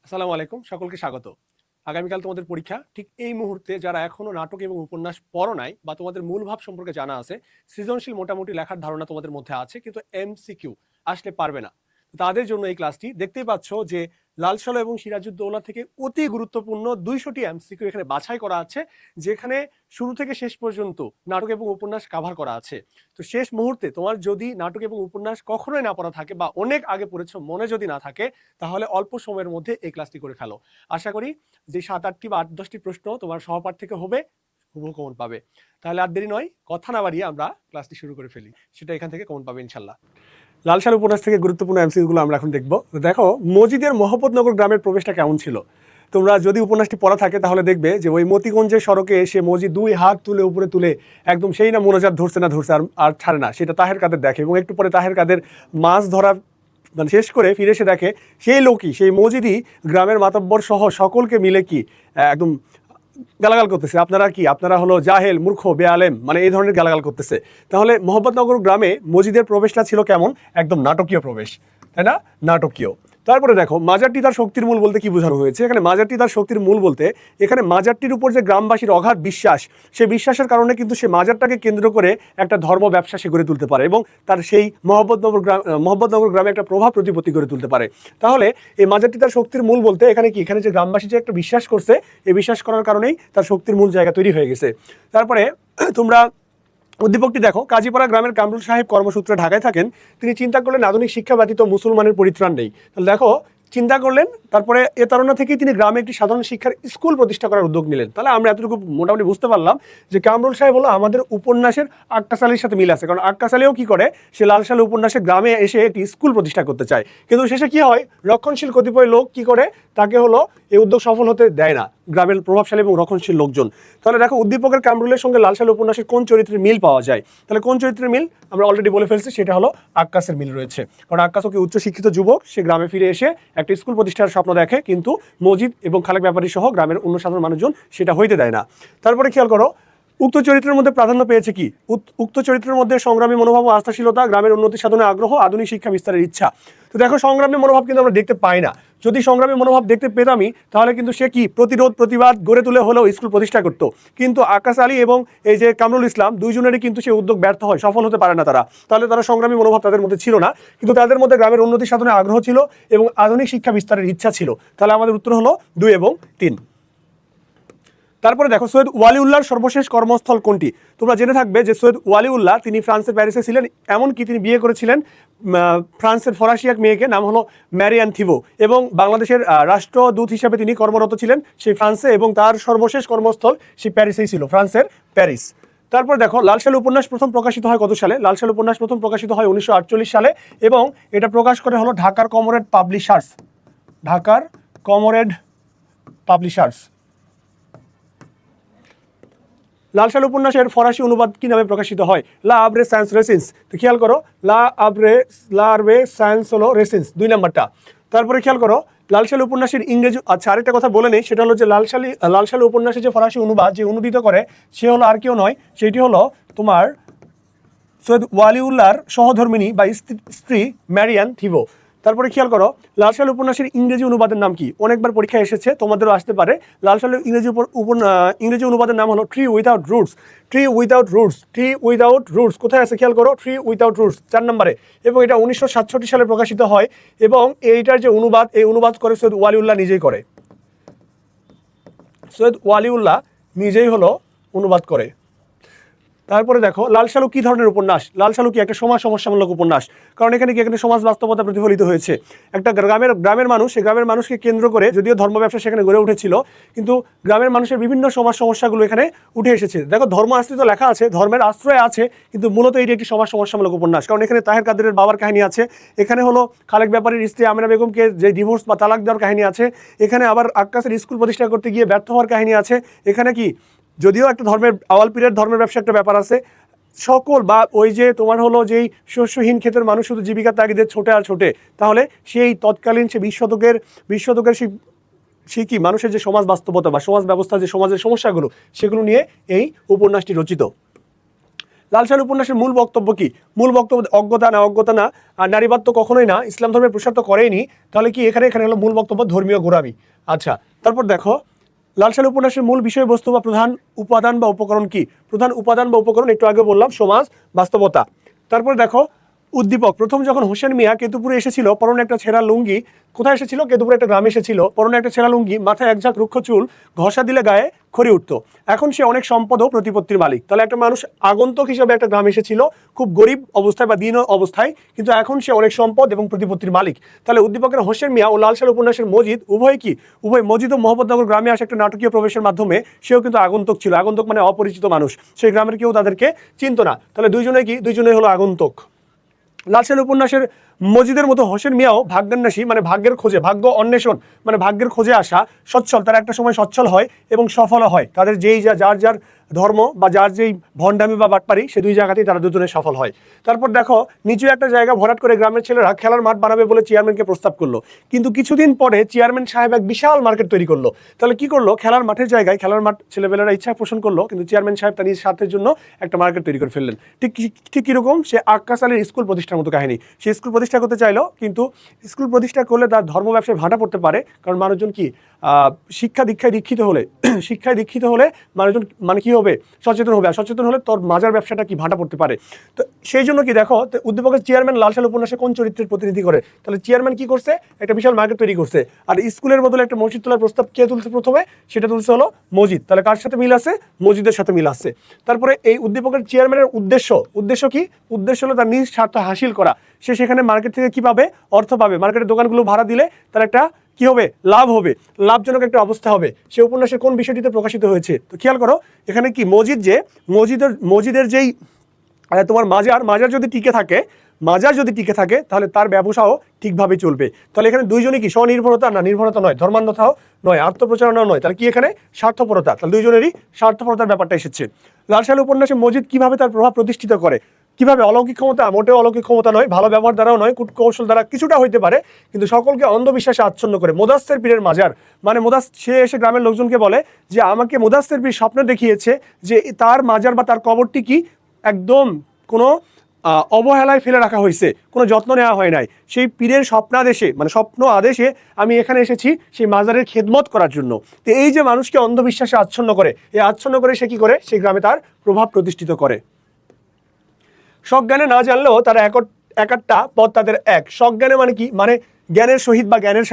আসসালামু আলাইকুম, সকলকে স্বাগত। আগামীকাল তোমাদের পরীক্ষা। ঠিক এই মুহূর্তে যারা এখনো নাটক এবং উপন্যাস পড়ো নাই বা তোমাদের মূল ভাব সম্পর্কে জানা আছে, সৃজনশীল মোটামুটি লেখার ধারণা তোমাদের মধ্যে আছে, কিন্তু এমসিকিউ আসলে পারবে না, তাদের জন্য এই ক্লাসটি। দেখতেই পাচ্ছ যে লাল সালো এবং সিরাজউদ্দৌলা থেকে অতি গুরুত্বপূর্ণ 200টি এমসিকিউ এখানে বাছাই করা আছে, যেখানে শুরু থেকে শেষ পর্যন্ত নাটক এবং উপন্যাস কভার করা আছে। তো শেষ মুহূর্তে তোমার যদি নাটক এবং উপন্যাস কখনোই না পড়া থাকে বা অনেক আগে পড়েছো মনে যদি না থাকে, তাহলে অল্প সময়ের মধ্যে এই ক্লাসটি করে ফেলো। আশা করি যে 7-8টি বা 8-10টি প্রশ্ন তোমার সহপাঠ থেকে হবে, হুবহু কমন পাবে। তাহলে আর দেরি নয়, কথা না বাড়িয়ে আমরা ক্লাসটি শুরু করে ফেলি। সেটা এখান থেকে কমন পাবে ইনশাল্লাহ। লাল সাল উপন্যাস থেকে গুরুত্বপূর্ণ এমসিকিউগুলো আমরা এখন দেখবো। দেখো, মজিদের মোহাম্মদনগর গ্রামের প্রবেশটা কেমন ছিল। তোমরা যদি উপন্যাসটি পড়া থাকে তাহলে দেখবে যে ওই মতিগঞ্জের সড়কে এসে মজি 2 হাত তুলে উপরে তুলে একদম সেই না মোনাজাত ধরছে না ধরছে আর ছাড়ে না, সেটা তাহের কাদের দেখে, এবং একটু পরে তাহের কাদের মাছ ধরা মানে শেষ করে ফিরে এসে দেখে সেই লোকই, সেই মজিদই গ্রামের মাতব্বর সহ সকলকে মিলে কি একদম গালাগাল করতেছে, আপনারা কি, আপনারা হলো জাহেল, মূর্খ, বেআলেম, মানে এই ধরনের গালাগাল করতেছে। তাহলে মোহাম্মদনগর গ্রামে মজিদের প্রবেশটা ছিল কেমন? একদম নাটকীয় প্রবেশ, তাই না? নাটকীয়। তারপরে দেখো, মাজারটি তার শক্তির মূল বলতে কি বোঝানো হয়েছে এখানে? মাজারটি তার শক্তির মূল বলতে এখানে মাজারটির উপর যে গ্রামবাসীর অগাধ বিশ্বাস, সেই বিশ্বাসের কারণে কিন্তু সে মাজারটাকে কেন্দ্র করে একটা ধর্ম ব্যবসা সে গড়ে তুলতে পারে, এবং তার সেই মোহাম্মদনগর গ্রামে একটা প্রভাব প্রতিপত্তি গড়ে তুলতে পারে। তাহলে এই মাজারটি তার শক্তির মূল বলতে এখানে কি, এখানে যে গ্রামবাসী যে একটা বিশ্বাস করছে, এই বিশ্বাস করার কারণেই তার শক্তির মূল জায়গা তৈরি হয়ে গেছে। তারপরে তোমরা উদ্দীপকটি দেখো, কাজীপাড়া গ্রামের কামরুল সাহেব কর্মসূত্রে ঢাকায় থাকেন। তিনি চিন্তা করলেন আধুনিক শিক্ষা ব্যতীত মুসলমানের পরিত্রাণ নেই। তাহলে দেখো, চিন্তা করলেন, তারপরে এ তারণা থেকেই তিনি গ্রামে একটি সাধারণ শিক্ষার স্কুল প্রতিষ্ঠা করার উদ্যোগ নিলেন। তাহলে আমরা এতটুকু মোটামুটি বুঝতে পারলাম যে কামরুল সাহেব হলো আমাদের উপন্যাসের আক্কাস আলীর সাথে মিল আছে, কারণ আক্কাস আলীও কি করে, সে লাল সালে উপন্যাসে গ্রামে এসে একটি স্কুল প্রতিষ্ঠা করতে চায়, কিন্তু শেষে কি হয়, রক্ষণশীল কতিপয় লোক কি করে, তাকে হলো এই উদ্যোগ সফল হতে দেয় না, গ্রামের প্রভাবশালী এবং রক্ষণশীল লোকজন। তাহলে দেখো, উদ্দীপকের কামরুলের সঙ্গে লাল সালে উপন্যাসের কোন চরিত্রের মিল পাওয়া যায়? তাহলে কোন চরিত্রের মিল আমরা অলরেডি বলে ফেলছি, সেটা হলো আক্কাসের মিল রয়েছে, কারণ আক্কাসও কি উচ্চশিক্ষিত যুবক, সে গ্রামে ফিরে এসে একটা স্কুল প্রতিষ্ঠার স্বপ্ন দেখে, কিন্তু মজিদ এবং খালেক ব্যাপারী সহ গ্রামের অন্য সাধারণ মানুষজন সেটা হইতে দেয় না। তারপরে খেয়াল করো, উক্ত চরিত্রের মধ্যে প্রাধান্য পেয়েছে কি? উক্ত চরিত্রের মধ্যে সংগ্রামী মনোভাব ও আস্থাশীলতা, গ্রামের উন্নতি সাধনে আগ্রহ, আধুনিক শিক্ষা বিস্তারের ইচ্ছা। তো দেখো, সংগ্রামী মনোভাব কিন্তু আমরা দেখতে পাই না। যদি সংগ্রামী মনোভাব দেখতে পেতামই, তাহলে কিন্তু সে কি প্রতিরোধ প্রতিবাদ গড়ে তুলে হলেও স্কুল প্রতিষ্ঠা করতো। কিন্তু আক্কাস আলী এবং এই যে কামরুল ইসলাম, দুইজনেরই কিন্তু সে উদ্যোগ ব্যর্থ হয়, সফল হতে পারে না তারা। তাহলে তারা সংগ্রামী মনোভাব তাদের মধ্যে ছিল না, কিন্তু তাদের মধ্যে গ্রামের উন্নতি সাধনে আগ্রহ ছিল এবং আধুনিক শিক্ষা বিস্তারের ইচ্ছা ছিল। তাহলে আমাদের উত্তর হলো 2 এবং 3। তারপরে দেখো, সৈয়দ ওয়ালিউল্লাহর সর্বশেষ কর্মস্থল কোনটি? তোমরা জেনে থাকবে যে সৈয়দ ওয়ালিউল্লাহ তিনি ফ্রান্সের প্যারিসে ছিলেন, এমনকি তিনি বিয়ে করেছিলেন ফ্রান্সের ফরাসি এক মেয়েকে, নাম হলো ম্যারিয়ান থিবো, এবং বাংলাদেশের রাষ্ট্রদূত হিসেবে তিনি কর্মরত ছিলেন সেই ফ্রান্সে, এবং তার সর্বশেষ কর্মস্থল সেই প্যারিসেই ছিল, ফ্রান্সের প্যারিস। তারপর দেখো, লাল সালে উপন্যাস প্রথম প্রকাশিত হয় কত সালে? লাল সালে উপন্যাস প্রথম প্রকাশিত হয় 1948 সালে, এবং এটা প্রকাশ করে হলো ঢাকার কমরেড পাবলিশার্স, ঢাকার কমরেড পাবলিশার্স। লাল সাল উপন্যাসের ফরাসি অনুবাদ কি নামে প্রকাশিত হয়? লা আব্রে সায়েন্স রেসিন্স। তো খেয়াল করো, লা আব্রে সায়েন্স হলো রেসিন্স, 2 নাম্বারটা। তারপরে খেয়াল করো, লাল সাল উপন্যাসের ইংরেজি, আচ্ছা আরেকটা কথা বলে নেই, সেটা হলো যে লাল সাল উপন্যাসের যে ফরাসি অনুবাদ যে অনুদিত করে, সে হলো আর কেউ নয়, সেটি হলো তোমার সৈয়দ ওয়ালিউল্লাহর সহধর্মিণী বা স্ত্রী ম্যারিয়ান থিবো। তারপরে খেয়াল করো, লাল সাল উপন্যাসের ইংরেজি অনুবাদের নাম কি? অনেকবার পরীক্ষা এসেছে, তোমাদেরও আসতে পারে। লাল সালের ইংরেজি অনুবাদের নাম হলো tree without roots. Tree without roots, tree without roots কোথায় আছে খেয়াল করো, ট্রি উইথাউট রুটস 4 নম্বরে, এবং এটা 1967 সালে প্রকাশিত হয়, এবং এইটার যে অনুবাদ, এই অনুবাদ করে সৈয়দ ওয়ালিউল্লাহ নিজেই করে, সৈয়দ ওয়ালিউল্লাহ নিজেই হলো অনুবাদ করে। তারপরে দেখো, লাল সালু কি ধরনের উপন্যাস? লাল সালু কি একটা সমাজ সমস্যামূলক উপন্যাস, কারণ এখানে কি এখানে সমাজ বাস্তবতা প্রতিফলিত হয়েছে। একটা গ্রামের মানুষ, সেই গ্রামের মানুষকে কেন্দ্র করে, যদিও ধর্ম ব্যবসা সেখানে গড়ে উঠেছিল, কিন্তু গ্রামের মানুষের বিভিন্ন সমাজ সমস্যাগুলো এখানে উঠে এসেছে। দেখো, ধর্ম আশ্রিত লেখা আছে, ধর্মের আশ্রয় আছে, কিন্তু মূলত এটি একটি সমাজ সমস্যামূলক উপন্যাস, কারণ এখানে তাহের কাদেরের বাবার কাহিনী আছে, এখানে হলো খালেক ব্যাপারীর স্ত্রী আমিনা বেগমকে যে ডিভোর্স বা তালাক দেওয়ার কাহিনী আছে, এখানে আবার আক্কাসের স্কুল প্রতিষ্ঠা করতে গিয়ে ব্যর্থ হওয়ার কাহিনী আছে, এখানে কি যদিও একটা ধর্মের আওয়াল পীরের ধর্মের ব্যবসা একটা ব্যাপার আছে, সকল বা ওই যে তোমার হলো যেই শস্যহীন ক্ষেতের মানুষ শুধু জীবিকার তাগিদে ছোটে আর ছোটে, তাহলে সেই তৎকালীন সে 20 শতকের সেই কি মানুষের যে সমাজ বাস্তবতা বা সমাজ ব্যবস্থা, যে সমাজের সমস্যাগুলো, সেগুলো নিয়ে এই উপন্যাসটি রচিত। লাল সালু উপন্যাসের মূল বক্তব্য কি? মূল বক্তব্য অজ্ঞতা না, আর নারীবাদ তো কখনোই না, ইসলাম ধর্মের প্রসার তো করেইনি, তাহলে কি এখানে হলো মূল বক্তব্য ধর্মীয় গোঁড়ামি। আচ্ছা, তারপর দেখো লাল সালু উপন্যাসের মূল বিষয়বস্তু বা প্রধান উপাদান বা উপকরণ কি? প্রধান উপাদান বা উপকরণ একটু আগে বললাম, সমাজ বাস্তবতা। তারপর দেখো উদ্দীপক, প্রথম যখন হোসেন মিয়া কেতুপুরে এসেছিল, পরনে একটা ছেঁড়া লুঙ্গি, কোথায় এসেছিল? কেতুপুরে একটা গ্রামে এসেছিল, পরনে একটা ছেঁড়া লুঙ্গি, মাথায় এক ঝাঁক রুক্ষ চুল, ঘষা দিলে গায়ে খড়ি উঠতো। এখন সে অনেক সম্পদ ও প্রতিপত্তির মালিক। তাহলে একটা মানুষ আগন্তুক হিসেবে একটা গ্রামে এসেছিল, খুব গরিব অবস্থায় বা দীন অবস্থায়, কিন্তু এখন সে অনেক সম্পদ এবং প্রতিপত্তির মালিক। তাহলে উদ্দীপকের হোসেন মিয়া ও লাল সালু উপন্যাসের মজিদ উভয় কি? উভয়। মজিদ ও মোহাম্মদনগর গ্রামে আসে একটা নাটকীয় প্রবেশের মাধ্যমে, সেও কিন্তু আগন্তুক ছিল। আগন্তুক মানে অপরিচিত মানুষ, সেই গ্রামের কেউ তাদেরকে চিনত না। তাহলে দুইজনে কি? দুইজনে হলো আগন্তুক। লাল সালু উপন্যাসের মজিদের মতো হোসেন মিয়াও ভাগ্যান্বেষী, মানে ভাগ্যের খোঁজে, ভাগ্য অন্বেষণ মানে ভাগ্যের খোঁজে আসা, সচ্ছল। তারা একটা সময় সচ্ছল হয় এবং সফল হয়। তাদের যেই যার ধর্ম বা যার যেই ভণ্ডামি বা বাটপারি, সে দুই জায়গাতেই তারা দুজনে সফল হয়। তারপর দেখো নিচু একটা জায়গা ভরাট করে গ্রামের ছেলেরা খেলার মাঠ বানাবে বলে চেয়ারম্যানকে প্রস্তাব করলো, কিন্তু কিছুদিন পরে চেয়ারম্যান সাহেব এক বিশাল মার্কেট তৈরি করলো। তাহলে কি করলো? খেলার মাঠের জায়গায় খেলার মাঠ ছেলেবেলারা ইচ্ছা পোষণ করলো, কিন্তু চেয়ারম্যান সাহেব তার নিজ স্বার্থের জন্য একটা মার্কেট তৈরি করে ফেললেন। ঠিক কিরকম? সে আক্কাস আলীর স্কুল প্রতিষ্ঠার মতো কাহিনী। সে স্কুল প্রতিষ্ঠা করতে চাইলো, কিন্তু স্কুল প্রতিষ্ঠা করলে তার ধর্ম ব্যবসায় ভাটা পড়তে পারে, কারণ মানুষজন কি শিক্ষায় দীক্ষিত হলে মানুষজন মানে কি হবে? সচেতন হবে, আর সচেতন হলে তোর মাজার ব্যবসাটা কি ভাটা পড়তে পারে। তো সেই জন্য কি দেখো, উদ্দীপকের চেয়ারম্যান লাল সালু উপন্যাসে কোন চরিত্রের প্রতিনিধি করে? তাহলে চেয়ারম্যান কি করছে? একটা বিশাল মার্কেট তৈরি করছে, আর স্কুলের বদলে একটা মসজিদ তোলার প্রস্তাব কে তুলছে প্রথমে? সেটা তুলছে হলো মসজিদ। তাহলে কার সাথে মিল আছে? মসজিদের সাথে মিল আছে। তারপরে এই উদ্দীপকের চেয়ারম্যানের উদ্দেশ্য কি? উদ্দেশ্য হলো তার নিজ স্বার্থ হাসিল করা। সে সেখানে মার্কেট থেকে কি পাবে? অর্থ পাবে। মার্কেটের দোকানগুলো ভাড়া দিলে তার একটা কি হবে? লাভ হবে, লাভজনক একটা অবস্থা হবে। সে উপন্যাসের কোন বিষয়টিতে প্রকাশিত হয়েছে? তো খেয়াল করো এখানে কি মসজিদের যেই তোমার মাজার যদি টিকে থাকে তাহলে তার ব্যবসাও ঠিকভাবে চলবে। তাহলে এখানে দুইজনই কি? স্বনির্ভরতা না, নির্ভরতা নয়, ধর্মান্ধতাও নয়, আত্মপ্রচারণাও নয়। তাহলে কি এখানে? স্বার্থপরতা। তাহলে দুইজনেরই স্বার্থপরতার ব্যাপারটা এসেছে। লাল সালু উপন্যাসে মজিদ কিভাবে তার প্রভাব প্রতিষ্ঠিত করে? কিভাবে? অলৌকিক ক্ষমতা? মোটেও অলৌকিক ক্ষমতা নয়, ভালো ব্যবহার দ্বারাও নয়, কৌশল দ্বারা কিছুটা হইতে পারে, কিন্তু সকলকে অন্ধবিশ্বাসে আচ্ছন্ন করে। মোদাস্সের পীরের মাজার, মানে সে এসে গ্রামের লোকজনকে বলে যে আমাকে মোদাস্সের পীর স্বপ্নে দেখিয়েছে যে তার মাজার বা তার কবরটি কি একদম কোনো অবহেলায় ফেলে রাখা হয়েছে, কোনো যত্ন নেওয়া হয় নাই। সেই পীরের স্বপ্ন আদেশে আমি এখানে এসেছি সেই মাজারের খেদমত করার জন্য। তো এই যে মানুষকে অন্ধবিশ্বাসে আচ্ছন্ন করে, এই আচ্ছন্ন করে সে কি করে? সেই গ্রামে তার প্রভাব প্রতিষ্ঠিত করে। সজ্ঞানে না জানলেও তারা একটা পথ তাদের এক। সজ্ঞানে মানে কি? মানে জ্ঞানের সহিত বা জ্ঞানের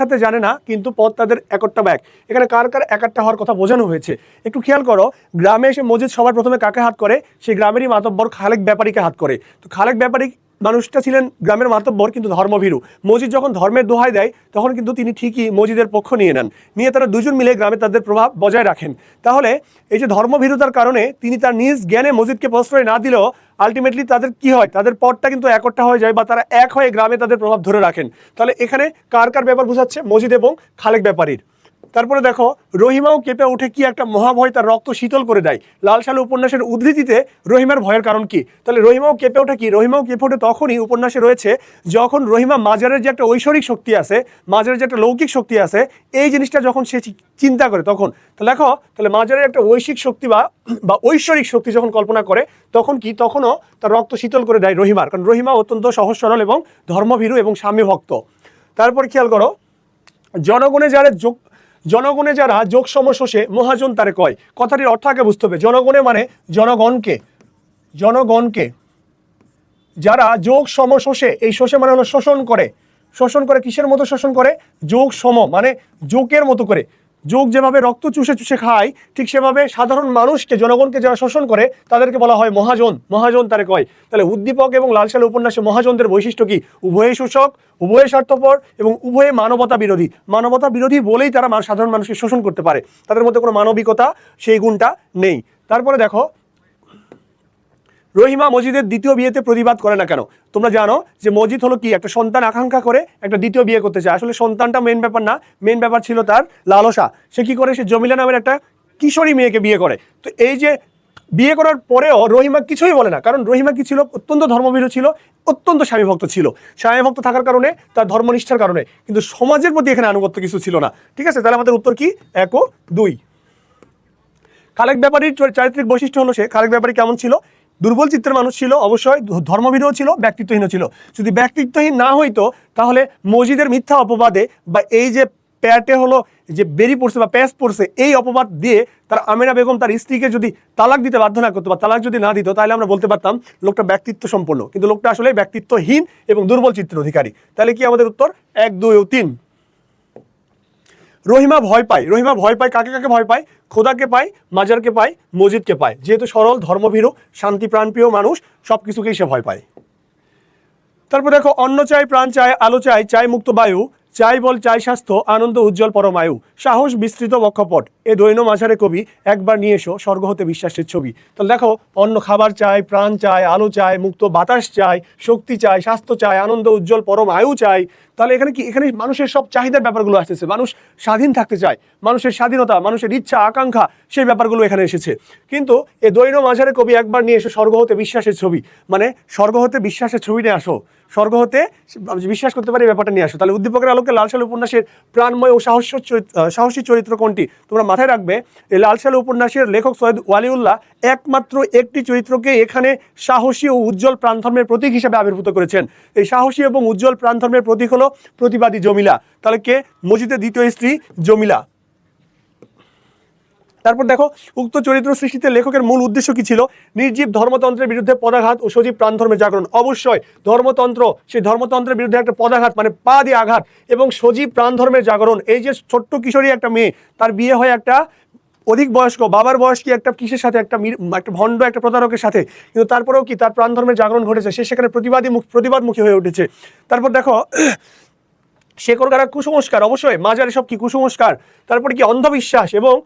সাথে জানে না, কিন্তু পথ তাদের একটা বা এক। এখানে কার একটা হওয়ার কথা বোঝানো হয়েছে একটু খেয়াল করো। গ্রামে এসে মসজিদ সবার প্রথমে কাকে হাত করে? সেই গ্রামেরই মাতব্বর খালেক ব্যাপারীকে হাত করে। তো খালেক ব্যাপারী মানুষটা ছিলেন গ্রামের মাতব্বর, কিন্তু ধর্মভীরু। মসজিদ যখন ধর্মের দোহাই দেয়, তখন কিন্তু তিনি ঠিকই মসজিদের পক্ষ নিয়ে তারা দুজন মিলে গ্রামে তাদের প্রভাব বজায় রাখেন। তাহলে এই যে ধর্মভীরুতার কারণে তিনি তার নিজ জ্ঞানে মসজিদকে প্রশ্রয় না দিলেও আলটিমেটলি তাদের কি হয়? তাদের পথটা কিন্তু একটা হয়ে যায়, বা তারা এক হয়ে গ্রামে তাদের প্রভাব ধরে রাখেন। তাহলে এখানে কার ব্যাপার বোঝাচ্ছে? মসজিদ এবং খালেক ব্যাপারীর। তারপরে দেখো রহিমাও কেঁপে উঠে, কি একটা মহাভয় তার রক্ত শীতল করে দেয়। লাল সালু উপন্যাসের উদ্ধৃতিতে রহিমার ভয়ের কারণ কি? তাহলে রহিমাও কেঁপে ওঠে কি? রহিমাও কেঁপে ওঠে তখনই উপন্যাসে রয়েছে যখন রহিমা মাজারের যে একটা ঐশ্বরিক শক্তি আছে, মাজারের যে একটা লৌকিক শক্তি আছে, এই জিনিসটা যখন সে চিন্তা করে তখন। তো লেখো, তাহলে মাজারের একটা ঐশিক শক্তি বা ঐশ্বরিক শক্তি যখন কল্পনা করে, তখন কি? তখনও তার রক্ত শীতল করে দেয় রহিমার, কারণ রহিমা অত্যন্ত সহজ সরল এবং ধর্মভীরু এবং স্বামী ভক্ত। তারপর খেয়াল করো, জনগণে যারা যোগ সমশোষে মহাজন তারে কয়। কথাটির অর্থ আগে বুঝতে হবে। জনগণে মানে জনগণকে যারা যোগ সমশোষে, এই শোষে মানে হলো শোষণ করে। কিসের মতো শোষণ করে? যোগ সম মানে যোগের মতো করে। যোগ যেভাবে রক্ত চুষে খায়, ঠিক সেভাবে সাধারণ মানুষকে, জনগণকে যারা শোষণ করে তাদেরকে বলা হয় মহাজন তারে কয়। তাহলে উদ্দীপক এবং লাল সালু উপন্যাসে মহাজনদের বৈশিষ্ট্য কি? উভয়ে শোষক, উভয়ে স্বার্থপর এবং উভয়ে মানবতা বিরোধী বলেই তারা সাধারণ মানুষকে শোষণ করতে পারে। তাদের মধ্যে কোনো মানবিকতা, সেই গুণটা নেই। তারপরে দেখো, রহিমা মসজিদের দ্বিতীয় বিয়েতে প্রতিবাদ করে না কেন? তোমরা জানো যে মসজিদ হলো কি? একটা সন্তান আকাঙ্ক্ষা করে একটা দ্বিতীয় বিয়ে করতে চায়। আসলে সন্তানটা মেন ব্যাপার না, মেন ব্যাপার ছিল তার লালসা। সে কি করে? সে জমিলা নামের একটা কিশোরী মেয়েকে বিয়ে করে। তো এই যে বিয়ে করার পরেও রহিমা কিছুই বলে না, কারণ রহিমা কি ছিল? অত্যন্ত ধর্মভীরু ছিল, অত্যন্ত স্বামীভক্ত ছিল। স্বামীভক্ত থাকার কারণে, তার ধর্মনিষ্ঠার কারণে, কিন্তু সমাজের প্রতি এখানে আনুগত্য কিছু ছিল না। ঠিক আছে, তাহলে আমাদের উত্তর কি? 1 ও 2। খালেক ব্যাপারীর চারিত্রিক বৈশিষ্ট্য হলো, খালেক ব্যাপারী কেমন ছিল? দুর্বল চিত্তের মানুষ ছিল, অবশ্যই ধর্মভীরও ছিল, ব্যক্তিত্বহীনও ছিল। যদি ব্যক্তিত্বহীন না হইতো তাহলে মসজিদের মিথ্যা অপবাদে বা এই যে প্যাটে হলো যে বেরি পড়ছে বা প্যাস পড়ছে এই অপবাদ দিয়ে তার আমেনা বেগম তার স্ত্রীকে যদি তালাক দিতে বাধ্য না করতো বা তালাক যদি না দিত, তাহলে আমরা বলতে পারতাম লোকটা ব্যক্তিত্ব সম্পন্ন, কিন্তু লোকটা আসলে ব্যক্তিত্বহীন এবং দুর্বল চিত্রের অধিকারী। তাহলে কি আমাদের উত্তর 1, 2 ও 3। রহিমা ভয় পায়। রহিমা ভয় পায় কাকে কাকে ভয় পায়? খোদাকে পায়, মাজারকে পায়, মসজিদকে পায়। যেহেতু সরল, ধর্মভীরু, শান্তি প্রাণপ্রিয় মানুষ, সবকিছুকেই সে ভয় পায়। তারপর দেখো, অন্ন চাই, প্রাণ চাই, আলো চাই, চাই মুক্ত বায়ু, চাই বল, চাই স্বাস্থ্য, আনন্দ উজ্জ্বল পরমায়ু, সাহস বিস্তৃত বক্ষপট, এ দৈন মাঝারে কবি, একবার নিয়ে এসো স্বর্গ হতে বিশ্বাসের ছবি। তাহলে দেখো, অন্ন খাবার চাই, প্রাণ চাই, আলো চাই, মুক্ত বাতাস চাই, শক্তি চাই, স্বাস্থ্য চাই, আনন্দ উজ্জ্বল পরম আয়ু চাই। তাহলে এখানে কি, এখানে মানুষের সব চাহিদার ব্যাপারগুলো আসতেছে। মানুষ স্বাধীন থাকতে চায়, মানুষের স্বাধীনতা, মানুষের ইচ্ছা আকাঙ্ক্ষা, সেই ব্যাপারগুলো এখানে এসেছে। কিন্তু এ দৈন মাঝারে কবি, একবার নিয়ে এসো স্বর্গ হতে বিশ্বাসের ছবি, মানে স্বর্গ হতে বিশ্বাসের ছবি নিয়ে আসো, স্বর্গ হতে বিশ্বাস করতে পারি ব্যাপারটা নিয়ে আসো। তাহলে উদ্দীপকের আলোকে লাল সালু উপন্যাসের প্রাণময় ও সাহসী চরিত্র কোনটি? তোমরা মাথায় রাখবে, এই লাল সালু উপন্যাসের লেখক সৈয়দ ওয়ালিউল্লাহ একমাত্র একটি চরিত্রকে এখানে সাহসী ও উজ্জ্বল প্রাণধর্মের প্রতীক হিসেবে আবির্ভূত করেছেন। এই সাহসী এবং উজ্জ্বল প্রাণধর্মের প্রতীক হলো প্রতিবাদী জমিলা। তাহলে কে? মসজিদের দ্বিতীয় স্ত্রী জমিলা। তারপর দেখো, উক্ত চরিত্র সৃষ্টিতে লেখকের মূল উদ্দেশ্য কি ছিল? নির্জীব ধর্মতন্ত্রের বিরুদ্ধে পদাঘাত ও সজীব প্রাণধর্মের জাগরণ। অবশ্যই ধর্মতন্ত্র, সেই ধর্মতন্ত্রের বিরুদ্ধে একটা পদাঘাত মানে পা দিয়ে আঘাত, এবং সজীব প্রাণধর্মের জাগরণ। এই যে ছোট্ট কিশোরী একটা মেয়ে, তার বিয়ে হয় একটা অধিক বয়স্ক বাবার বয়স্ক একটা কিসের সাথে, একটা ভণ্ড, একটা প্রতারকের সাথে, কিন্তু তারপরেও কি তার প্রাণধর্মের জাগরণ ঘটেছে, সে সেখানে প্রতিবাদমুখী হয়ে উঠেছে। তারপর দেখো, শেকড়গাড়া কুসংস্কার, অবশ্যই মাজার এসব কি কুসংস্কার। তারপরে কি অন্ধবিশ্বাস, এবং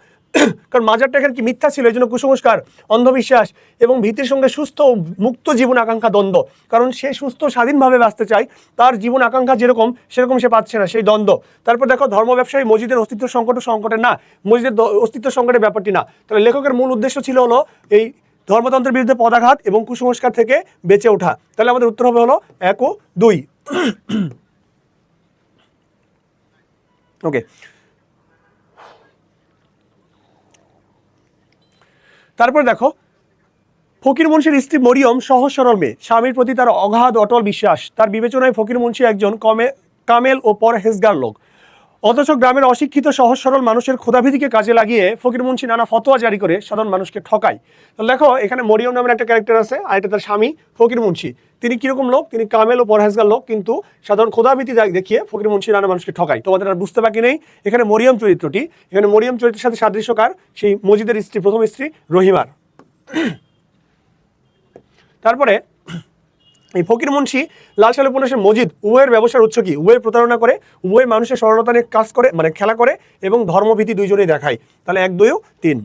কারণ মাজারটা এখানে কি মিথ্যা ছিল, এই জন্য কুসংস্কার, অন্ধবিশ্বাস এবং ভীতির সঙ্গে সুস্থ মুক্ত জীবন আকাঙ্ক্ষা দ্বন্দ্ব। কারণ সে সুস্থ স্বাধীনভাবে বাঁচতে চায়, তার জীবন আকাঙ্ক্ষা যেরকম সেরকম সে পাচ্ছে না, সেই দ্বন্দ্ব। তারপর দেখো, ধর্ম ব্যবসায়ী মসজিদের অস্তিত্ব সংকটের না, মসজিদের অস্তিত্ব সংকটের ব্যাপারটি না। তাহলে লেখকের মূল উদ্দেশ্য ছিল হলো এই ধর্মতন্ত্রের বিরুদ্ধে পদাঘাত এবং কুসংস্কার থেকে বেঁচে ওঠা। তাহলে আমাদের উত্তর হবে হলো 1 ও 2। ওকে, তারপর দেখো, ফকির মুন্সির স্ত্রী মরিয়ম সহজ সরল মেয়ে, স্বামীর প্রতি তার অগাধ অটল বিশ্বাস। তার বিবেচনায় ফকির মুন্সি একজন কামেল ও পরহেজগার লোক। অথচ গ্রামের অশিক্ষিত সহজ সরল মানুষের ক্ষুধাভীতিকে কাজে লাগিয়ে ফকির মুন্সি নানা ফতোয়া জারি করে সাধারণ মানুষকে ঠকায়। তো দেখো, এখানে মরিয়ম নামের একটা ক্যারেক্টার আছে, আর এটা তার স্বামী ফকির মুন্সি। তিনি কিরকম লোক? তিনি কামেল ও পরহেজগার লোক, কিন্তু সাধারণ ক্ষুধাভীতি দেখিয়ে ফকির মুন্সি নানা মানুষকে ঠকায়। তোমাদের আর বুঝতে বাকি নেই, এখানে মরিয়ম চরিত্রটি, এখানে মরিয়ম চরিত্রের সাথে সাদৃশ্যকার সেই মসজিদের স্ত্রী, প্রথম স্ত্রী রহিমার। তারপরে এই ফকির মুন্সি, লাল সালু উপন্যাসের মসজিদ, উভয়ের ব্যবসার উৎস কি? উভয়ের প্রতারণা করে, উভয় মানুষের সরলতা নিয়ে কাজ করে, মানে খেলা করে, এবং ধর্মভীতি দুইজনেই দেখায়। তাহলে 1, 2 ও 3।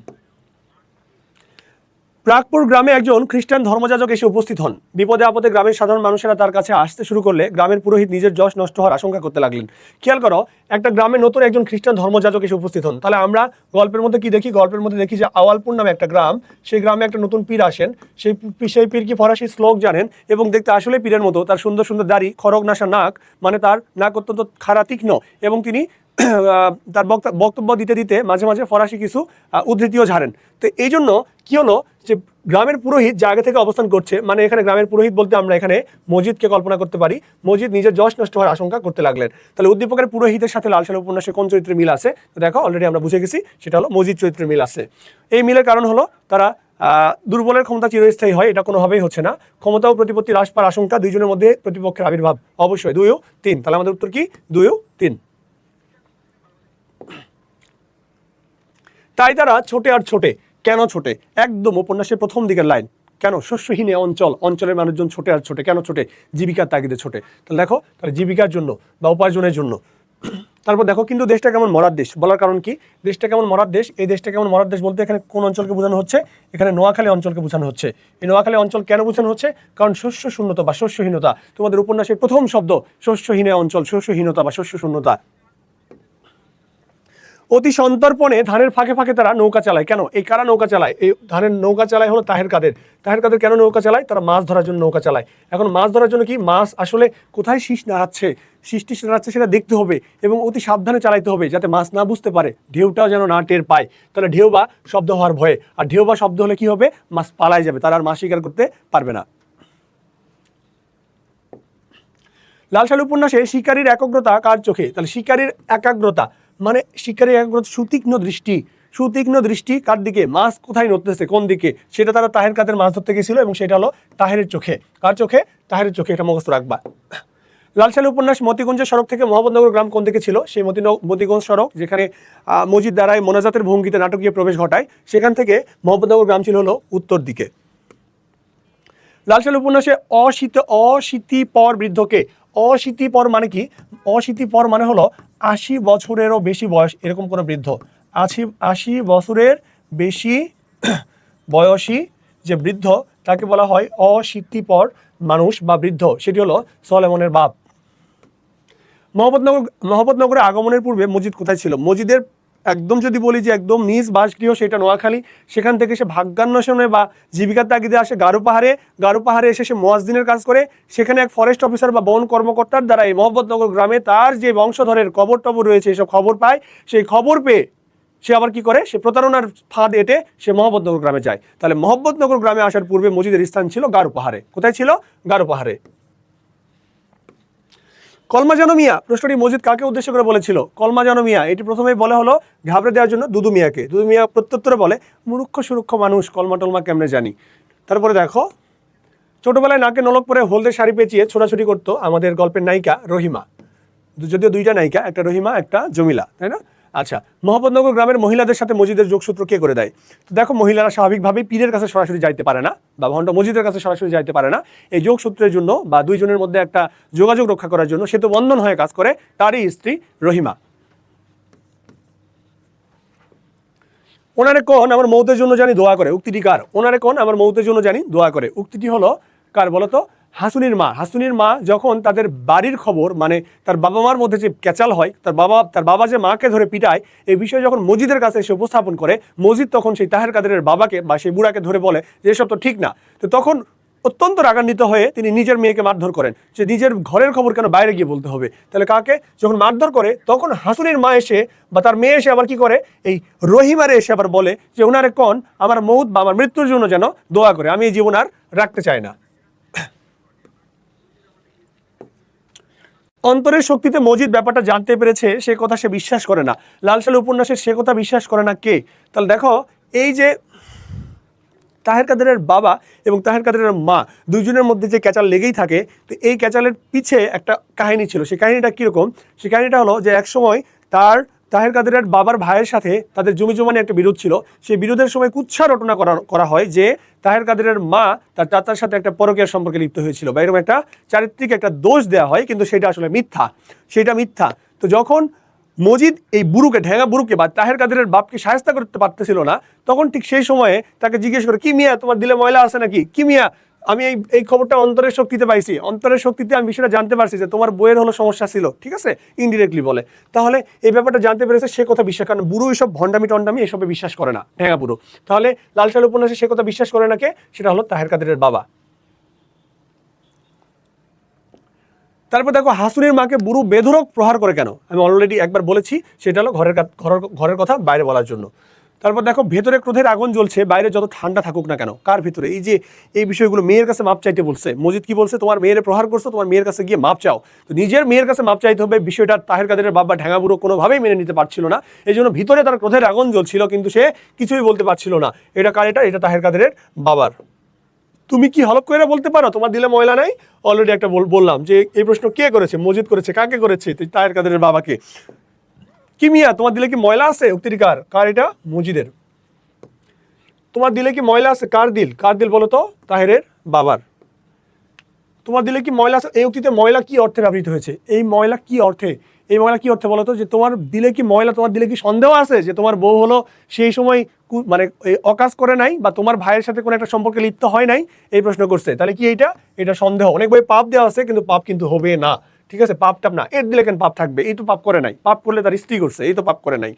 প্রাগপুর গ্রামে একজন খ্রিস্টান ধর্মযাজক এসে উপস্থিত হন। বিপদে আপদে গ্রামের সাধারণ মানুষেরা তার কাছে আসতে শুরু করলে গ্রামের পুরোহিত নিজের যশ নষ্ট হওয়ার আশঙ্কা করতে লাগলেন। খেয়াল করো, একটা গ্রামে নতুন একজন খ্রিস্টান ধর্মযাজক এসে উপস্থিত হন। তাহলে আমরা গল্পের মধ্যে কি দেখি? গল্পের মধ্যে দেখি যে আওয়ালপুর নামে একটা গ্রাম, সেই গ্রামে একটা নতুন পীর আসেন। সেই পীর কি ফরাসি শ্লোক জানেন, এবং দেখতে আসলে পীরের মতো। তার সুন্দর সুন্দর দাড়ি, খড়গ নাসা নাক, মানে তার নাক অত্যন্ত খাড়া তীক্ষ্ণ, এবং তিনি তার বক্তব্য দিতে দিতে মাঝে মাঝে ফরাসি কিছু উদ্ধৃতিও ঝাড়েন। তো এই জন্য কি হলো, যে গ্রামের পুরোহিত যে আগে থেকে অবস্থান করছে, মানে এখানে গ্রামের পুরোহিত বলতে আমরা এখানে মসজিদকে কল্পনা করতে পারি, মসজিদ নিজের যশ নষ্ট হওয়ার আশঙ্কা করতে লাগলেন। তাহলে উদ্দীপকের পুরোহিতের সাথে লাল সালু উপন্যাসে কোন চরিত্রের মিল আছে? তো দেখো, অলরেডি আমরা বুঝে গেছি, সেটা হলো মসজিদ চরিত্রের মিল আছে। এই মিলের কারণ হলো তারা দুর্বলের ক্ষমতা চিরস্থায়ী হয়, এটা কোনোভাবেই হচ্ছে না। ক্ষমতা ও প্রতিপত্তি হ্রাস পাওয়ার আশঙ্কা, দুইজনের মধ্যে প্রতিপক্ষের আবির্ভাব, অবশ্যই 2 ও 3। তাহলে আমাদের উত্তর কি? 2 ও 3। তাই তারা ছোটে আর ছোটে। কেন ছোটে? একদম উপন্যাসের প্রথম দিকের লাইন। কেন? শস্যহীন অঞ্চলের মানুষজন ছোটে আর ছোটে। কেন ছোটে? জীবিকার তাগিদে ছোটে। তাহলে দেখো, তাহলে জীবিকার জন্য বা উপার্জনের জন্য। তারপর দেখো, কিন্তু দেশটা কেমন মরার দেশ বলার কারণ কি? দেশটা কেমন মরার দেশ, এই দেশটা কেমন মরার দেশ বলতে এখানে কোন অঞ্চলকে বোঝানো হচ্ছে? এখানে নোয়াখালী অঞ্চলকে বোঝানো হচ্ছে। এই নোয়াখালী অঞ্চল কেন বোঝানো হচ্ছে? কারণ শস্য শূন্যতা বা শস্যহীনতা। তোমাদের উপন্যাসের প্রথম শব্দ শস্যহীন অঞ্চল, শস্যহীনতা বা শস্য শূন্যতা। অতি সন্তর্পণে ধানের ফাঁকে ফাঁকে তারা নৌকা চালায়। কেন? এই কারা নৌকা চালায়? এই ধানের নৌকা চালায় হলো তাহের কাদের। তাহের কাদের কেন নৌকা চালায়? তারা মাছ ধরার জন্য নৌকা চালায়। এখন মাছ ধরার জন্য কি, মাছ আসলে কোথায় শীষ নাড়াচ্ছে, সৃষ্টি নাড়াচ্ছে সেটা দেখতে হবে এবং অতি সাবধানে চালাইতে হবে, যাতে মাছ না বুঝতে পারে, ঢেউটাও যেন না টের পায়। তাহলে ঢেউ বা শব্দ হওয়ার ভয়ে, আর ঢেউ বা শব্দ হলে কি হবে, মাছ পালায় যাবে, তারা আর মাছ শিকার করতে পারবে না। লাল সালু উপন্যাসে শিকারীর একাগ্রতা কার চোখে? তাহলে শিকারীর একাগ্রতা মানে শিকারীর একাগ্রতা, সুতীক্ষ্ণ দৃষ্টি। সুতীক্ষ্ণ দৃষ্টি কার দিকে? মাছ কোথায় নড়তেছে, কোন দিকে, সেটা তারা তাহের কাদের মাছ ধরতে গেছিল এবং সেটা হলো তাহেরের চোখে। কার চোখে? তাহেরের চোখে। এটা মুখস্থ রাখবা। লাল সালু উপন্যাস মতিগঞ্জের সড়ক থেকে মোহাম্মদনগর গ্রাম কোন দিকে ছিল? সেই মতিগঞ্জ সড়ক যেখানে মজিদ দ্বারাই মোনাজাতের ভঙ্গিতে নাটকীয় প্রবেশ ঘটায়, সেখান থেকে মোহাম্মদনগর গ্রাম ছিল হলো উত্তর দিকে। লাল সালু উপন্যাসে অশীতিপর বৃদ্ধকে, অশীতিপর মানে কি? অশীতিপর মানে হলো ৮০ বছরেরও বেশি বয়স এরকম কোনো বৃদ্ধ। ৮০ বছরের বেশি বয়সী যে বৃদ্ধ তাকে বলা হয় অশীতিপর মানুষ বা বৃদ্ধ। সেটি হলো সলেমনের বাপ। মোহাম্মদনগরে আগমনের পূর্বে মসজিদ কোথায় ছিল? মসজিদের একদম যদি বলি যে একদম নিজ বাসগৃহ, সেটা নোয়াখালী। সেখান থেকে সে ভাগ্যান্বেষণে বা জীবিকার তাগিদে আসে গারো পাহাড়ে এসে সে মুয়াজ্জিনের কাজ করে। সেখানে এক ফরেস্ট অফিসার বা বন কর্মকর্তার দ্বারা এই মোহাম্মদনগর গ্রামে তার যে বংশধরের কবর টবর রয়েছে এসব খবর পায়। সেই খবর পেয়ে সে আবার কি করে, সে প্রতারণার ফাঁদ এঁটে সে মোহাম্মদনগর গ্রামে যায়। তাহলে মোহাম্মদনগর গ্রামে আসার পূর্বে মসজিদের স্থান ছিল গারো পাহাড়ে। কোথায় ছিল? গারো পাহাড়ে। কলমা জানো মিয়া প্রশ্নটি মসজিদ কাকে উদ্দেশ্য করে বলেছিল? কলমা জানো মিয়া এটি প্রথমেই বলা হলো ঘাবড়ে দেওয়ার জন্য দুদু মিয়াকে। দুদু মিয়া প্রত্যুত্তরে বলে, মূর্খ সুরুক্ষ মানুষ, কলমা টলমা কেমনে জানি। তারপরে দেখো, ছোটবেলায় নাকে নলক পরে হলদে শাড়ি পেঁচিয়ে ছোটাছুটি করতো আমাদের গল্পের নায়িকা রহিমা। যদিও দুইটা নায়িকা, একটা রহিমা একটা জমিলা, তাই না? আচ্ছা, মোহাম্মদনগর গ্রামের মহিলাদের সাথে মসজিদের যোগসূত্র কে করে দেয়? তো দেখো, মহিলারা স্বাভাবিকভাবেই পীরের কাছে সরাসরি যাইতে পারে না বা ভণ্ড মসজিদের কাছে সরাসরি যাইতে পারে না। এই যোগসূত্রের জন্য বা দুইজনের মধ্যে একটা যোগাযোগ রক্ষা করার জন্য সেতু বন্ধন হয়ে কাজ করে তারই স্ত্রী রহিমা। ওনারে কোন আমার মৌতের জন্য জানি দোয়া করে, উক্তিটি কার? ওনারে কোন আমার মৌতের জন্য জানি দোয়া করে, উক্তিটি হলো কার বলতো? হাসুনির মা। হাসুনির মা যখন তাদের বাড়ির খবর, মানে তার বাবা মার মধ্যে যে ক্যাচাল হয়, তার বাবা যে মাকে ধরে পিটায়, এই বিষয়ে যখন মসজিদের কাছে এসে উপস্থাপন করে, মসজিদ তখন সেই তাহের কাদেরের বাবাকে বা সেই বুড়াকে ধরে বলে যে এসব তো ঠিক না। তো তখন অত্যন্ত রাগান্বিত হয়ে তিনি নিজের মেয়েকে মারধর করেন। যে নিজের ঘরের খবর কেন বাইরে গিয়ে বলতে হবে? তাহলে কাকে যখন মারধর করে, তখন হাসুনির মা এসে বা তার মেয়ে এসে আবার কি করে, এই রহিমারে এসে আবার বলে যে ওনারে কোন আমার মৌত বা আমার মৃত্যুর জন্য যেন দোয়া করে, আমি এই জীবন আর রাখতে চাই না। অন্তরের শক্তিতে মজিদ ব্যাপারটা জানতে পেরেছে, সে কথা সে বিশ্বাস করে না। লাল সালু উপন্যাসের সে কথা বিশ্বাস করে না কে? তাহলে দেখো, এই যে তাহের কাদেরের বাবা এবং তাহের কাদেরের মা দুইজনের মধ্যে যে ক্যাচাল লেগেই থাকে, তো এই ক্যাচালের পিছে একটা কাহিনী ছিল। সেই কাহিনীটা কীরকম? সেই কাহিনীটা হলো যে একসময় তাহের কাদেরের বাবার ভাইয়ের সাথে তাদের জমি জমা নিয়ে একটা বিরোধ ছিল। সেই বিরোধের সময় কুৎসা রটনা করা হয় যে তাহের কাদেরের মা তার চাচার সাথে একটা পরকীয়া সম্পর্কে লিপ্ত হয়েছিল, বা এরকম একটা চারিত্রিক একটা দোষ দেওয়া হয়, কিন্তু সেটা আসলে মিথ্যা, সেটা মিথ্যা। তো যখন মজিদ এই বুড়ুকে, ঢেঙ্গা বুড়ুকে বা তাহের কাদেরের বাপকে সাহায্য করতে পারতেছিল না, তখন ঠিক সেই সময়ে তাকে জিজ্ঞেস করে, কি মিয়া তোমার দিলে ময়লা আছে নাকি? কি মিয়া, আমি এই খবরটা অন্তরের শক্তিতে পাইছি, অন্তরের শক্তিতে আমি বিষয়টা জানতে পারছি যে তোমার বইয়ের হলো সমস্যা ছিল, ঠিক আছে, ইনডিরেক্টলি বলে। তাহলে এই ব্যাপারটা জানতে পেরেছে, সে কথা বিশ্বাস, কারণ বুড়ো এইসব ভণ্ডামি টন্ডামি এসবে বিশ্বাস করে না, ঢেঙ্গা বুড়ো। তাহলে লাল সালু উপন্যাসে সে কথা বিশ্বাস করে না কে? সেটা হলো তাহের কাদেরের বাবা। তারপর দেখো, হাসুনের মাকে বুড়ো বেধড়ক প্রহার করে কেন? আমি অলরেডি একবার বলেছি, সেটা হলো ঘরের কথা বাইরে বলার জন্য। তারপর দেখো, ভেতরে ক্রোধের আগুন জ্বলছে, বাইরে যত ঠান্ডা থাকুক না কেন। কার ভিতরে? এই যে এই বিষয়গুলো মেয়ের কাছে মাপ চাইতে বলছে মজিদ। কি বলছে? তোমার মেয়ের প্রহার করছো, তোমার মেয়ের কাছে গিয়ে মাপ চাও। তো নিজের মেয়ের কাছে মাপ চাইতে হবে, বিষয়টা তাহের কাদেরের বাবা ঢেঙ্গা বুড়ো কোনোভাবেই মেনে নিতে পারছিল না। এই জন্য ভিতরে তার ক্রোধের আগুন জ্বলছিল, কিন্তু সে কিছুই বলতে পারছিল না। এটা কার? এটা তাহের কাদেরের বাবার। তুমি কি হলপ করে বলতে পারো তোমার দিলে ময়লা নাই? অলরেডি একটা বললাম যে এই প্রশ্ন কে করেছে? মজিদ করেছে। কাকে করেছে? তাহের কাদেরের বাবাকে। কি মিয়া তোমার দিলে কি ময়লা আছে? উক্তিটি কার? এটা মজিদের। তোমার দিলে কি ময়লা আছে? কার দিল বলো তো? তাহেরের বাবার। তোমার দিলে কি ময়লা আছে, এই উক্তিতে ময়লা কি অর্থে ব্যবহৃত হয়েছে? এই ময়লা কি অর্থে বলো তো? যে তোমার দিলে কি ময়লা, তোমার দিলে কি সন্দেহ আছে যে তোমার বউ হলো সেই সময় মানে অকাজ করে নাই বা তোমার ভাইয়ের সাথে কোনো একটা সম্পর্কে লিপ্ত হয় নাই, এই প্রশ্ন করছে। তাহলে কি এটা সন্দেহ। অনেক বই পাপ দেওয়া আছে, কিন্তু পাপ কিন্তু হবে না, ঠিক আছে? পাপ টাপ না, এর দিলে কেন পাপ থাকবে? এই তো পাপ করে নাই, পাপ করলে তার স্ত্রী করছে, এই তো পাপ করে নাই।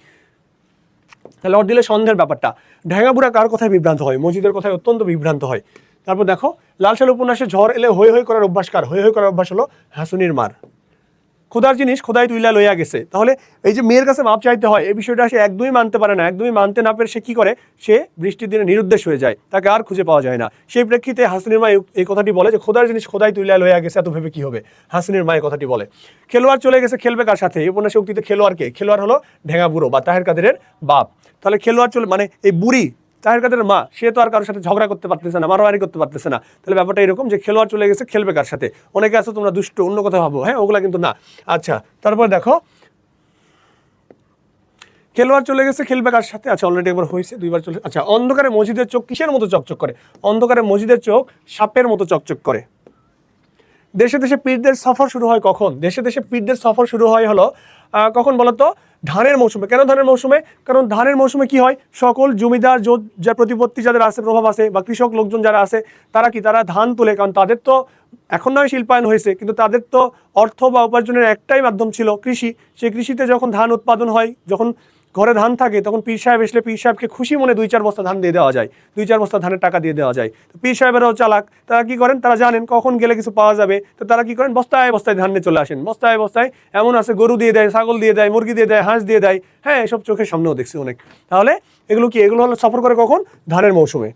তাহলে অর দিলে সন্দেহের ব্যাপারটা। ঢ্যাঙাবুড়া কার কথায় বিভ্রান্ত হয়? মজিদের কথায় অত্যন্ত বিভ্রান্ত হয়। তারপর দেখো লাল সাল উপন্যাসে ঝড় এলে হৈ হৈ করার অভ্যাস কার? হৈ হৈ করার অভ্যাস হলো হাসুনির মার। খোদার জিনিস খোদাই তুইলা লইয়া গেছে। তাহলে এই যে মেয়ের কাছে মাপ চাইতে হয়, এই বিষয়টা সে একদমই মানতে পারে না। একদমই মানতে না পেরে সে কি করে? সে বৃষ্টির দিনে নিরুদ্দেশ হয়ে যায়, তাকে আর খুঁজে পাওয়া যায় না। সেই প্রেক্ষিতে হাসিনের মা এই কথাটি বলে যে খোদার জিনিস খোদাই তুইলা লইয়া গেছে, এত ভেবে কি হবে? হাসিনের মা এই কথাটি বলে। খেলোয়াড় চলে গেছে, খেলবে কার সাথে? এই উপন্যাসে উক্তিতে খেলোয়াড়কে, খেলোয়াড় হলো ঢেঙা বুড়ো বা তাহের কাদেরের বাপ। তাহলে খেলোয়াড় চলে মানে এই বুড়ি তাহের কাদের মা, সে তো আর কারোর সাথে ঝগড়া করতে পারতেছে না, মারামারি করতে পারতেছে না। তাহলে ব্যাপারটা এরকম যে খেলোয়াড় চলে গেছে, খেলবে কার সাথে? অনেকে আছে তোমরা দুষ্ট অন্য কথা ভাবো, হ্যাঁ, ওগুলা কিন্তু না। আচ্ছা, তারপর দেখো খেলোয়াড় চলে গেছে, খেলবে কার সাথে? আচ্ছা, অলরেডি একবার হয়েছে, দুইবার চলে। আচ্ছা, অন্ধকারে মসজিদের চোখ কিসের মতো চকচক করে? অন্ধকারে মসজিদের চোখ সাপের মতো চকচক করে। দেশে দেশে পীরদের সফর শুরু হয় কখন? দেশে দেশে পীরদের সফর শুরু হয় হলো কখন বলতো? ধানের মৌসুমে। কেন ধানের মৌসুমে? কারণ ধানের মৌসুমে কি হয়? সকল জমিদার যা প্রতিপত্তি যাদের আছে, প্রভাব আছে, বা কৃষক লোকজন যারা আছে, তারা কি তারা ধান তোলে। কারণ তাদের তো এখন নয় শিল্পায়ন হয়েছে, কিন্তু তাদের তো অর্থ বা উপার্জনের একটাই মাধ্যম ছিল কৃষি। সেই কৃষিতে যখন ধান উৎপাদন হয়, যখন ঘরে ধান থাকে, তখন পীর সাহেব এসলে পীর সাহেবকে খুশি মনে 2-4 বস্তা ধান দিয়ে দেওয়া যায়, 2-4 বস্তা ধানের টাকা দিয়ে দেওয়া যায়। তো পীর সাহেবেরাও চালাক, তারা কি করেন? তারা জানেন কখন গেলে কিছু পাওয়া যাবে, তো তারা কি করেন? বস্তায় বস্তায় ধান নিয়ে চলে আসেন। বস্তায় বস্তায় এমন আছে গরু দিয়ে দেয়, ছাগল দিয়ে দেয়, মুরগি দিয়ে দেয়, হাঁস দিয়ে দেয়। হ্যাঁ, এসব চোখের সামনেও দেখছি অনেক। তাহলে এগুলো কি? এগুলো হলো সফর করে কখন? ধানের মৌসুমে।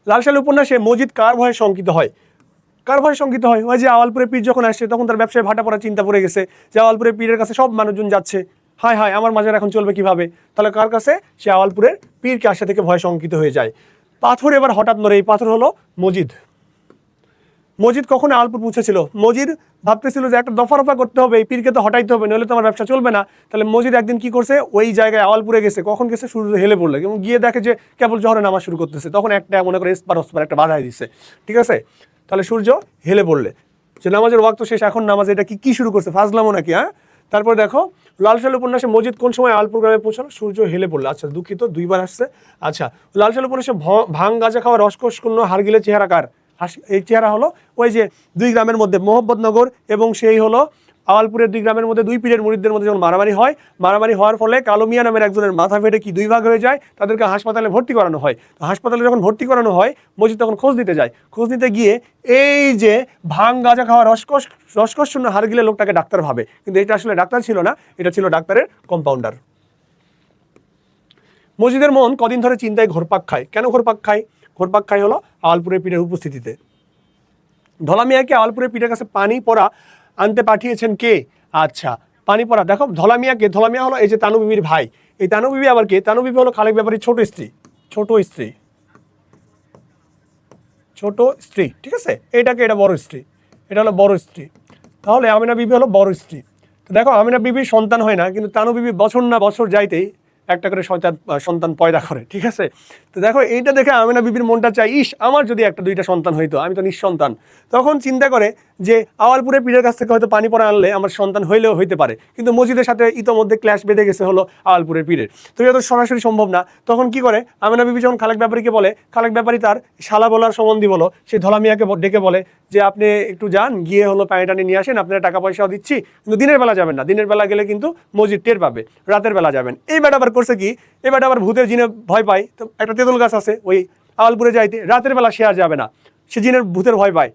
লাল সাল উপন্যাসে মজিদ কার ভয়ে শঙ্কিত হয়? কার ভয়ে শঙ্কিত হয়? ওই যে আওয়ালপুরে পীর যখন আসছে, তখন তার ব্যবসায় ভাটা পড়া চিন্তা পড়ে গেছে যে আওয়ালপুরে পীরের কাছে সব মানুষজন যাচ্ছে, হায় হায় আমার মাজার এখন চলবে কিভাবে? তাহলে কার কাছে? সে আওয়ালপুরের পীরকে আসা থেকে ভয় শঙ্কিত হয়ে যায়। পাথর এবার হঠাৎ নড়ে, এই পাথর হলো মজিদ। মজিদ কখন আওয়ালপুর পৌঁছেছিল? মজিদ ভাবতেছিল যে একটা দফা রফা করতে হবে, এই পীরকে তো হটাইতে হবে, নইলে তো আমার ব্যবসা চলবে না। তাহলে মজিদ একদিন কি করছে? ওই জায়গায় আওয়ালপুরে গেছে। কখন গেছে? সূর্য হেলে পড়লে, এবং গিয়ে দেখে যে কেবল জহরে নামাজ শুরু করতেছে। তখন একটা মনে করে এসপার ওসপার একটা বাধাই দিচ্ছে, ঠিক আছে? তাহলে সূর্য হেলে পড়লে যে নামাজের ওয়াক্ত শেষ, এখন নামাজ, এটা কি শুরু করছে? ফাজলামো নাকি? হ্যাঁ। তারপর দেখো লাল সাল উপন্যাসে মজিদ কোন সময় আওয়ালপুর গ্রামে পৌঁছালো? সূর্য হেলে পড়লে। আচ্ছা, দুঃখিত, দুইবার আসছে। আচ্ছা, লাল সাল উপন্যাসে ভাং গাঁজা খাওয়া রসকসপূর্ণ হারগিলের চেহারা কার? এই চেহারা হলো ওই যে 2 গ্রামের মধ্যে মোহাম্মদনগর এবং সেই হলো আওয়ালপুরের 2 গ্রামের মধ্যে 2 পীরের মুরিদদের মধ্যে যখন মারামারি হয়, মারামারি হওয়ার ফলে কালো মিয়া নামের একজনের মাথা ফেটে কি 2 ভাগ হয়ে যায়, তাদেরকে হাসপাতালে ভর্তি করানো হয়। তো হাসপাতালে যখন ভর্তি করানো হয়, মজিদ তখন খোঁজ দিতে যায়। খোঁজ দিতে গিয়ে এই যে ভাং গাঁজা খাওয়া রসকস শূন্য হারগিলে লোকটাকে ডাক্তার ভাবে, কিন্তু এটা আসলে ডাক্তার ছিল না, এটা ছিল ডাক্তারের কম্পাউন্ডার। মজিদের মন কদিন ধরে চিন্তায় ঘোরপাক খায়। কেন ঘোরপাক খায়? ঘোরপাক খায় হলো আওয়ালপুরের পীরের উপস্থিতিতে। ধলা মিয়াকে আওয়ালপুরের পীরের কাছে পানি পড়া আনতে পাঠিয়েছেন কে? আচ্ছা, পানি পড়া। দেখো ধলা মিয়া হলো এই যে তানু বিবির ভাই। এই তানু বিবি আবার কে? তানু বিবি হলো খালেক ব্যাপারীর ছোট স্ত্রী, ঠিক আছে? এটা বড় স্ত্রী, এটা হলো বড় স্ত্রী। তাহলে আমিনা বিবি হলো বড় স্ত্রী। তো দেখো আমিনা বিবির সন্তান হয় না, কিন্তু তানু বিবি বছর না বছর যাইতেই একটা করে সন্তান পয়দা করে, ঠিক আছে? তো দেখো এইটা দেখে আমিনা বিবির মনটা চাই, ইস আমার যদি 1-2টা সন্তান হইতো, আমি তো নিঃসন্তান। তখন চিন্তা করে যে আওয়ালপুরের পীরের কাছ থেকে হয়তো পানি পড়া আনলে আমার সন্তান হইলেও হইতে পারে। কিন্তু মসজিদের সাথে ইতোমধ্যে ক্ল্যাশ বেঁধে গেছে হলো আওয়ালপুরের পীরের, তো এটা তো সরাসরি সম্ভব না। তখন কি করে আমিনা বিবি যখন খালেক ব্যাপারীকে বলে, খালেক ব্যাপারী তার শালা বলার সম্বন্ধী বলো, সে ধলা মিয়াকে ডেকে বলে যে আপনি একটু যান, গিয়ে হলো পানি টানি নিয়ে আসেন, আপনারা টাকা পয়সাও দিচ্ছি, কিন্তু দিনের বেলা যাবেন না, দিনের বেলা গেলে কিন্তু মসজিদ টের পাবে, রাতের বেলা যাবেন। এই ব্যাটা আবার করছে কি? এই ব্যাটা আবার ভূতের জিনে ভয় পায়। তো একটা তেঁতুল গাছ আছে ওই আওয়ালপুরে যাইতে, রাতের বেলা সে আর যাবে না, সে জিনের ভূতের ভয় পায়।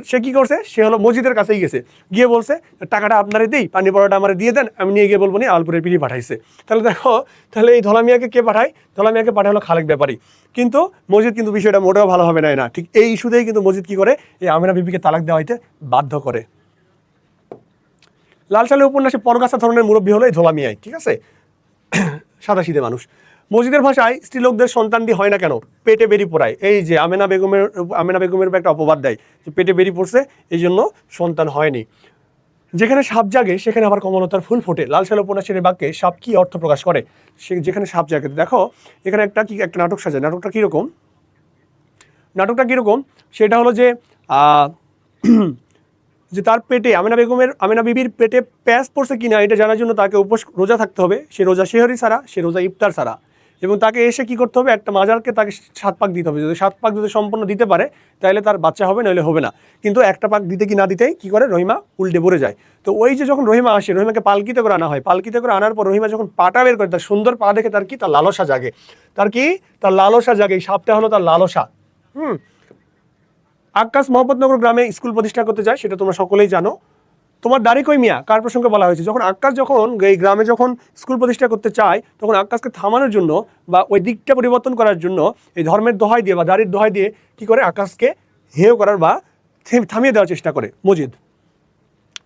সে কি করছে? সে হলো মসজিদের কাছেই গেছে, গিয়ে বলছে টাকাটা আপনারে দিই, পানি পড়াটা আমার দিয়ে দেন, আমি নিয়ে গিয়ে বলবো নি আওয়ালপুরের পীরই পাঠাইছে। তাহলে দেখো, তাহলে এই ধলা মিয়াকে কে পাঠায়? ধলা মিয়াকে পাঠায় হলো খালেক ব্যাপারী। কিন্তু মসজিদ কিন্তু বিষয়টা মোটেও ভালোভাবে নেয় না। ঠিক এই ইস্যুতেই কিন্তু মসজিদ কি করে? এই আমিনা বিবিকে তালাক দেওয়া হইতে বাধ্য করে। লাল সালের উপন্যাসে পরগাছা ধরনের মুরব্বী হলো এই ধলা মিয়াই, ঠিক আছে? সাদাসিধে মানুষ। মসজিদের ভাষায় স্ত্রীলোকদের সন্তানটি হয় না কেন? পেটে বেরি পড়ায়। এই যে আমেনা বেগমের একটা অপবাদ দেয় যে পেটে বেরি পড়ছে, এই জন্য সন্তান হয়নি। যেখানে সাপ জাগে সেখানে আবার কমলতার ফুল ফোটে। লাল সাল উপন্যাসের বাক্যে সাপ কি অর্থ প্রকাশ করে? যেখানে সাপ জাগে, দেখো এখানে একটা নাটক সাজায়। নাটকটা কীরকম? সেটা হলো যে যে তার পেটে আমিনা বিবির পেটে প্যাঁচ পড়ছে কিনা এটা জানার জন্য তাকে রোজা থাকতে হবে। সে রোজা সেহরি ছাড়া, সে রোজা ইফতার ছাড়া। এবং তাকে এসে কি করতে হবে, একটা মাজারকে তাকে 7 পাক দিতে হবে। যদি 7 পাক যদি সম্পূর্ণ দিতে পারে তাহলে তার বাচ্চা হবে, নইলে হবে না। কিন্তু একটা পাক দিতে কি না দিতেই কি করে, রহিমা উল্টে পড়ে যায়। তো ওই যে যখন রহিমা আসে, রহিমাকে পালকিতে করে আনা হয়, পালকিতে করে আনার পর রহিমা যখন পাটা বের করে, তার সুন্দর পা দেখে তার কি, তার লালসা জাগে। তার কি, তার লালসা জাগে। এই সাপটা হলো তার লালসা। আক্কাস মোহাম্মদনগর গ্রামে স্কুল প্রতিষ্ঠা করতে যায়, সেটা তোমরা সকলেই জানো। তোমার দাড়ি কই মিয়া কার প্রসঙ্গে বলা হয়েছে? যখন আক্কাস যখন এই গ্রামে যখন স্কুল প্রতিষ্ঠা করতে চায়, তখন আক্কাসকে থামানোর জন্য বা ওই দিকটা পরিবর্তন করার জন্য এই ধর্মের দোহাই দিয়ে বা দাড়ির দোহাই দিয়ে কি করে, আক্কাসকে হেয় করার বা থামিয়ে দেওয়ার চেষ্টা করে মজিদ।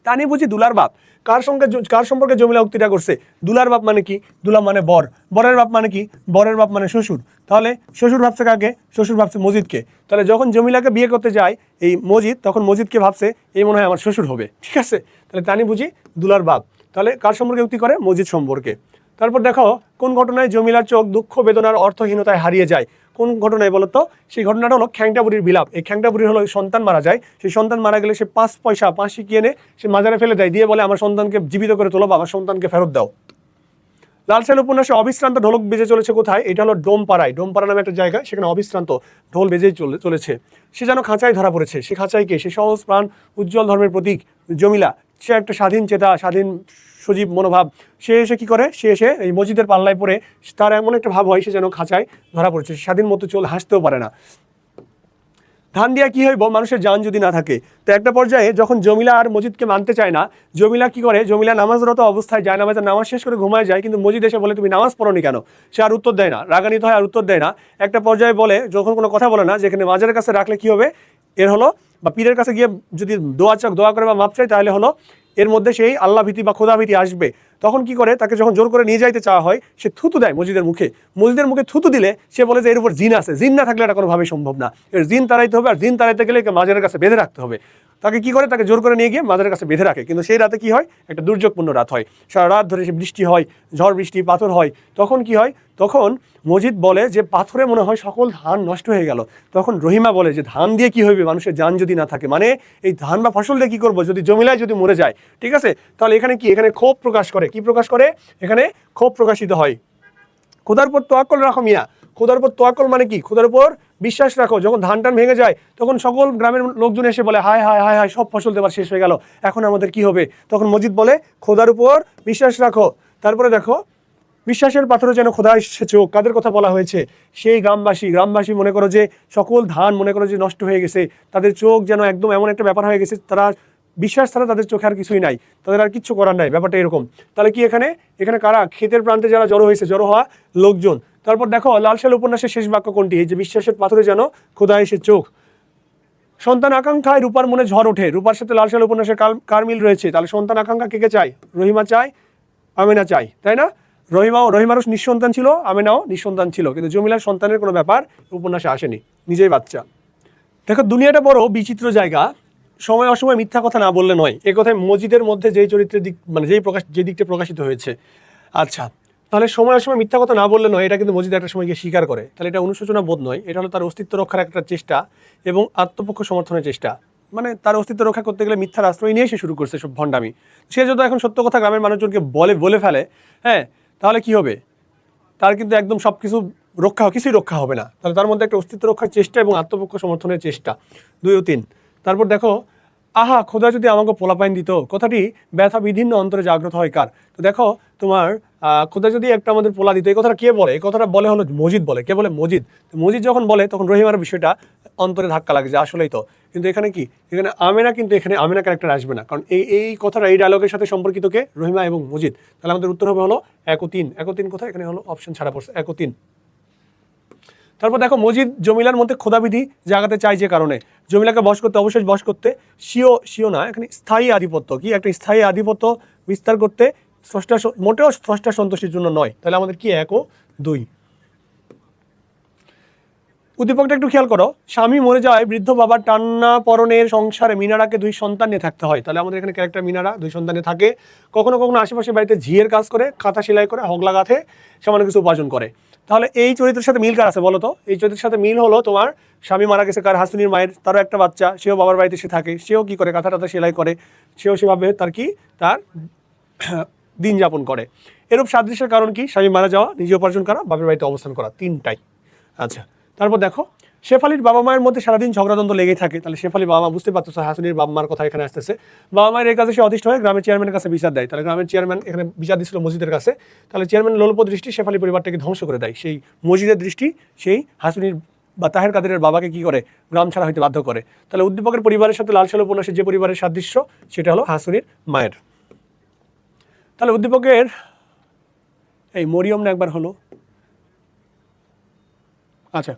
তা নিয়ে বুঝি দুলার বাপ কার সম্পর্কে জমিলা উক্তিটা করছে? দুলার বাপ মানে কি? দুলা মানে বর। বরের বাপ মানে কি? বরের বাপ মানে শ্বশুর। তাহলে শ্বশুর ভাবছে কাকে? শ্বশুর ভাবছে মজিদকে। তাহলে যখন জমিলাকে বিয়ে করতে যায় এই মজিদ, তখন মজিদকে ভাবছে এই মনে হয় আমার শ্বশুর হবে, ঠিক আছে? তাহলে তানি বুঝি দুলার বাপ। তাহলে কার সম্পর্কে উক্তি করে? মজিদ সম্পর্কে। তারপর দেখো কোন ঘটনায় জমিলার চোখ দুঃখ বেদনার অর্থহীনতায় হারিয়ে যায়। কোন ঘটনায় বলো তো? সেই ঘটনাটা হলো খ্যাংটা বুড়ির বিলাপ। এই খ্যাংটা বুড়ির হলো সন্তান মারা যায়, সেই সন্তান মারা গেলে সে 5 পয়সা 5 শিকিয়ে এনে সে মাজারে ফেলে দেয়, দিয়ে বলে আমার সন্তানকে জীবিত করে তোলো বা আমার সন্তানকে ফেরত দাও। লালসাল উপন্যাসে অবিশ্রান্ত ঢোলক বেজে চলেছে কোথায়? এটা হলো ডোমপাড়ায়। ডোমপাড়া নামে একটা জায়গা, সেখানে অবিশ্রান্ত ঢোল বেজেই চলেছে। সে যেন খাঁচায় ধরা পড়েছে। সে খাঁচায় কে? সে সহজ প্রাণ উজ্জ্বল ধর্মের প্রতীক জমিলা। সে একটা স্বাধীন চেতা, স্বাধীন সজীব মনোভাব। সে এসে কি করে? সে এসে এই মসজিদের পাল্লায় পড়ে তার এমন একটা ভাব হয় সে যেন খাঁচায় ধরা পড়েছে, স্বাধীন মতো হাসতেও পারে না। ধান দিয়া কি হইব মানুষের জান যদি না থাকে। তো একটা পর্যায়ে যখন জমিলা আর মজিদকে মানতে চায় না, জমিলা কি করে? জমিলা নামাজরত অবস্থায় যায়, নামাজ শেষ করে ঘুমায় যায়, কিন্তু মজিদ এসে বলে তুমি নামাজ পড়োনি কেন? সে আর উত্তর দেয় না, রাগান্বিত হয়, আর উত্তর দেয় না। একটা পর্যায়ে বলে, যখন কোনো কথা বলে না, যেখানে মাজারের কাছে রাখলে কি হবে এর হলো, বা পীরের কাছে গিয়ে যদি দোয়া করে বা মাপ চাই, তাহলে হলো এর মধ্যে সেই আল্লাহ ভীতি বা খোদা ভীতি আসবে। তখন কি করে? তাকে যখন জোর করে নিয়ে যাইতে চাওয়া হয়, সে থুতু দেয় মসজিদের মুখে। মসজিদের মুখে থুতু দিলে সে বলে যে এর উপর জিন আছে, জিন না থাকলে এটা কোনোভাবেই সম্ভব না, এর জিন তাড়াইতে হবে, আর জিন তাড়াইতে গেলে মাজারের কাছে বেঁধে রাখতে হবে। তাকে কি করে? তাকে জোর করে নিয়ে গিয়ে মাজারের কাছে বেঁধে রাখে। কিন্তু সেই রাতে কি হয়? একটা দুর্যোগপূর্ণ রাত হয়, সারা রাত ধরে সে বৃষ্টি হয়, ঝড় বৃষ্টি, পাথর হয়। তখন কি হয়? তখন মজিদ বলে যে পাথরে মনে হয় সকল ধান নষ্ট হয়ে গেল। তখন রহিমা বলে যে ধান দিয়ে কি হইবে মানুষের জান যদি না থাকে? মানে এই ধান বা ফসল দিয়ে কি করবো যদি জমিলায় যদি মরে যায়, ঠিক আছে? তাহলে এখানে কি? এখানে ক্ষোভ প্রকাশ করে। কি প্রকাশ করে? এখানে ক্ষোভ প্রকাশিত হয়। খোদার উপর তোয়াক্কল রাখো মিয়া। খোদার উপর তোয়াক্কল মানে কি? খোদার উপর বিশ্বাস রাখো। যখন ধান টান ভেঙে যায়, তখন সকল গ্রামের লোকজন এসে বলে হায় হায় হায় হায়, সব ফসল দেবার শেষ হয়ে গেল, এখন আমাদের কি হবে? তখন মজিদ বলে খোদার উপর বিশ্বাস রাখো। তারপরে দেখো, বিশ্বাসের পাথরে যেন খোদা এসেছে চোখ। কাদের কথা বলা হয়েছে? সেই গ্রামবাসী মনে করো যে সকল ধান মনে করো যে নষ্ট হয়ে গেছে, তাদের চোখ যেন একদম এমন একটা ব্যাপার হয়ে গেছে, তারা বিশ্বাস ছাড়া তাদের চোখে আর কিছুই নাই, তাদের আর কিচ্ছু করার নাই, ব্যাপারটা এরকম। তাহলে কি এখানে কারা? ক্ষেতের প্রান্তে যারা জড়ো হয়েছে, জড়ো হওয়া লোকজন। তারপর দেখো লালসাল উপন্যাসের শেষ বাক্য কোনটি? এই যে বিশ্বাসের পাথরে যেন খোদা এসে চোখ। সন্তান আকাঙ্ক্ষায় রূপার মনে ঝড় ওঠে। রূপার সাথে লালসাল উপন্যাসের কার মিল রয়েছে? তাহলে সন্তান আকাঙ্ক্ষা কে চায়? রহিমা চায়, আমেনা চায়, তাই না? রহিমারও নিঃসন্তান ছিল, আমেনাও নিঃসন্তান ছিল, কিন্তু জমিলার সন্তানের কোনো ব্যাপার উপন্যাসে আসেনি, নিজেই বাচ্চা। দেখো দুনিয়াটা বড় বিচিত্র জায়গা, সময় অসময় মিথ্যা কথা না বললে নয়। এ কথায় মজিদের মধ্যে যেই চরিত্রের দিক মানে যে দিকটা প্রকাশিত হয়েছে। আচ্ছা, তাহলে সময় অসময় মিথ্যা কথা না বললে নয়, এটা কিন্তু মজিদ একটা সময় গিয়ে স্বীকার করে। তাহলে এটা অনুশোচনা বোধ নয়, এটা হলো তার অস্তিত্ব রক্ষার একটা চেষ্টা এবং আত্মপক্ষ সমর্থনের চেষ্টা। মানে তার অস্তিত্ব রক্ষা করতে গেলে মিথ্যার আশ্রয় নিয়ে সে শুরু করছে সব ভণ্ডামি। সে যদি এখন সত্য কথা গ্রামের মানুষজনকে বলে ফেলে, হ্যাঁ, তাহলে কি হবে? তার কিন্তু একদম সব কিছুই রক্ষা হবে না। তাহলে তার মধ্যে একটা অস্তিত্ব রক্ষার চেষ্টা এবং আত্মপক্ষ সমর্থনের চেষ্টা, 2 ও 3। তারপর দেখো, আহা খোদা যদি আমাকে পোলাপাইন দিত, কথাটি ব্যথা বিভিন্ন অন্তরে জাগ্রত হয় কার? তো দেখো তোমার খোদা যদি একটা আমাদের পোলা দিত, এই কথাটা কে বলে? এই কথাটা বলে হলো মজিদ বলে। কে বলে? মজিদ যখন বলে, তখন রহিমার বিষয়টা অন্তরে ধাক্কা লাগে যে আসলেই তো। কিন্তু এখানে কি? এখানে আমেনা, কিন্তু এখানে আমেনা ক্যারেক্টার আসবে না, কারণ এই কথাটা এই ডায়লগের সাথে সম্পর্কিত কে? রহিমা এবং মজিদ। তাহলে আমাদের উত্তর হবে হলো 1 ও 3। 1 ও 3 কোথায়? এখানে হলো অপশন ছাড়া পড়ছে 1 ও 3। তারপর দেখো মজিদ জমিলার মধ্যে খোদাবিধি জাগাতে চাই যে কারণে, জমিলাকে বশ করতে, অবশ্যই বশ করতে, স্বীয় না, এখানে স্থায়ী আধিপত্য, কি একটা স্থায়ী আধিপত্য বিস্তার করতে, মোটেও স্রষ্টা সন্তোষের জন্য নয়। তাহলে আমাদের কি 1 ও 2। উদ্দীপকটা একটু খেয়াল করো। স্বামী মরে যাওয়ায় বৃদ্ধ বাবার টান্না পরনের সংসারে মিনারাকে 2 সন্তান নিয়ে থাকতে হয়। তাহলে আমাদের এখানে ক্যারেক্টার মিনারা 2 সন্তানে থাকে। কখনো কখনো আশেপাশে বাড়িতে ঝিয়ের কাজ করে, কাঁথা সেলাই করে, হগলা গাঁথে, সামান্য কিছু উপার্জন করে। তাহলে এই চরিত্রের সাথে মিল কার আছে বলো তো? এই চরিত্রের সাথে মিল হলো তোমার স্বামী মারা গেছে কার? হাসিনীর মায়ের। তারও একটা বাচ্চা, সেও বাবার বাড়িতে সে থাকে, সেও কি করে? কাঁথা টাথা সেলাই করে, সেও সেভাবে তার দিন যাপন করে। এরূপ সাদৃশ্যের কারণ কি? স্বামী মারা যাওয়া, নিজে উপার্জন করা, বাপের বাড়িতে অবস্থান করা, তিনটাই। আচ্ছা, তারপর দেখো শেফালির বাবা মায়ের মধ্যে সারাদিন ঝগড়াদ্বন্দ্ব লেগেই থাকে। তাহলে শেফালির বাবা মা বুঝতে পারতো হাসিনীর বাবা মার কথা এখানে আসতেছে। বাবা মায়ের এই কাজে সে অতিষ্ঠ হয়ে গ্রামের চেয়ারম্যানের কাছে বিচার দেয়। তাহলে গ্রামের চেয়ারম্যান এখানে বিচার দিচ্ছিল মসজিদের কাছে। তাহলে চেয়ারম্যান লোলপ দৃষ্টি শেফালি পরিবারটাকে ধ্বংস করে দেয়। সেই মসজিদের দৃষ্টি সেই হাসিনীর বা তাহের কাদেরের বাবাকে কি করে? গ্রাম ছাড়া হইতে বাধ্য করে। তাহলে উদ্দীপকের পরিবারের সাথে লাল সাল উপন্যাসের যে পরিবারের সাদৃশ্য সেটা হলো হাসিনীর মায়ের। তাহলে উদ্দীপকের এই মরিয়ম না একবার হলো। আচ্ছা,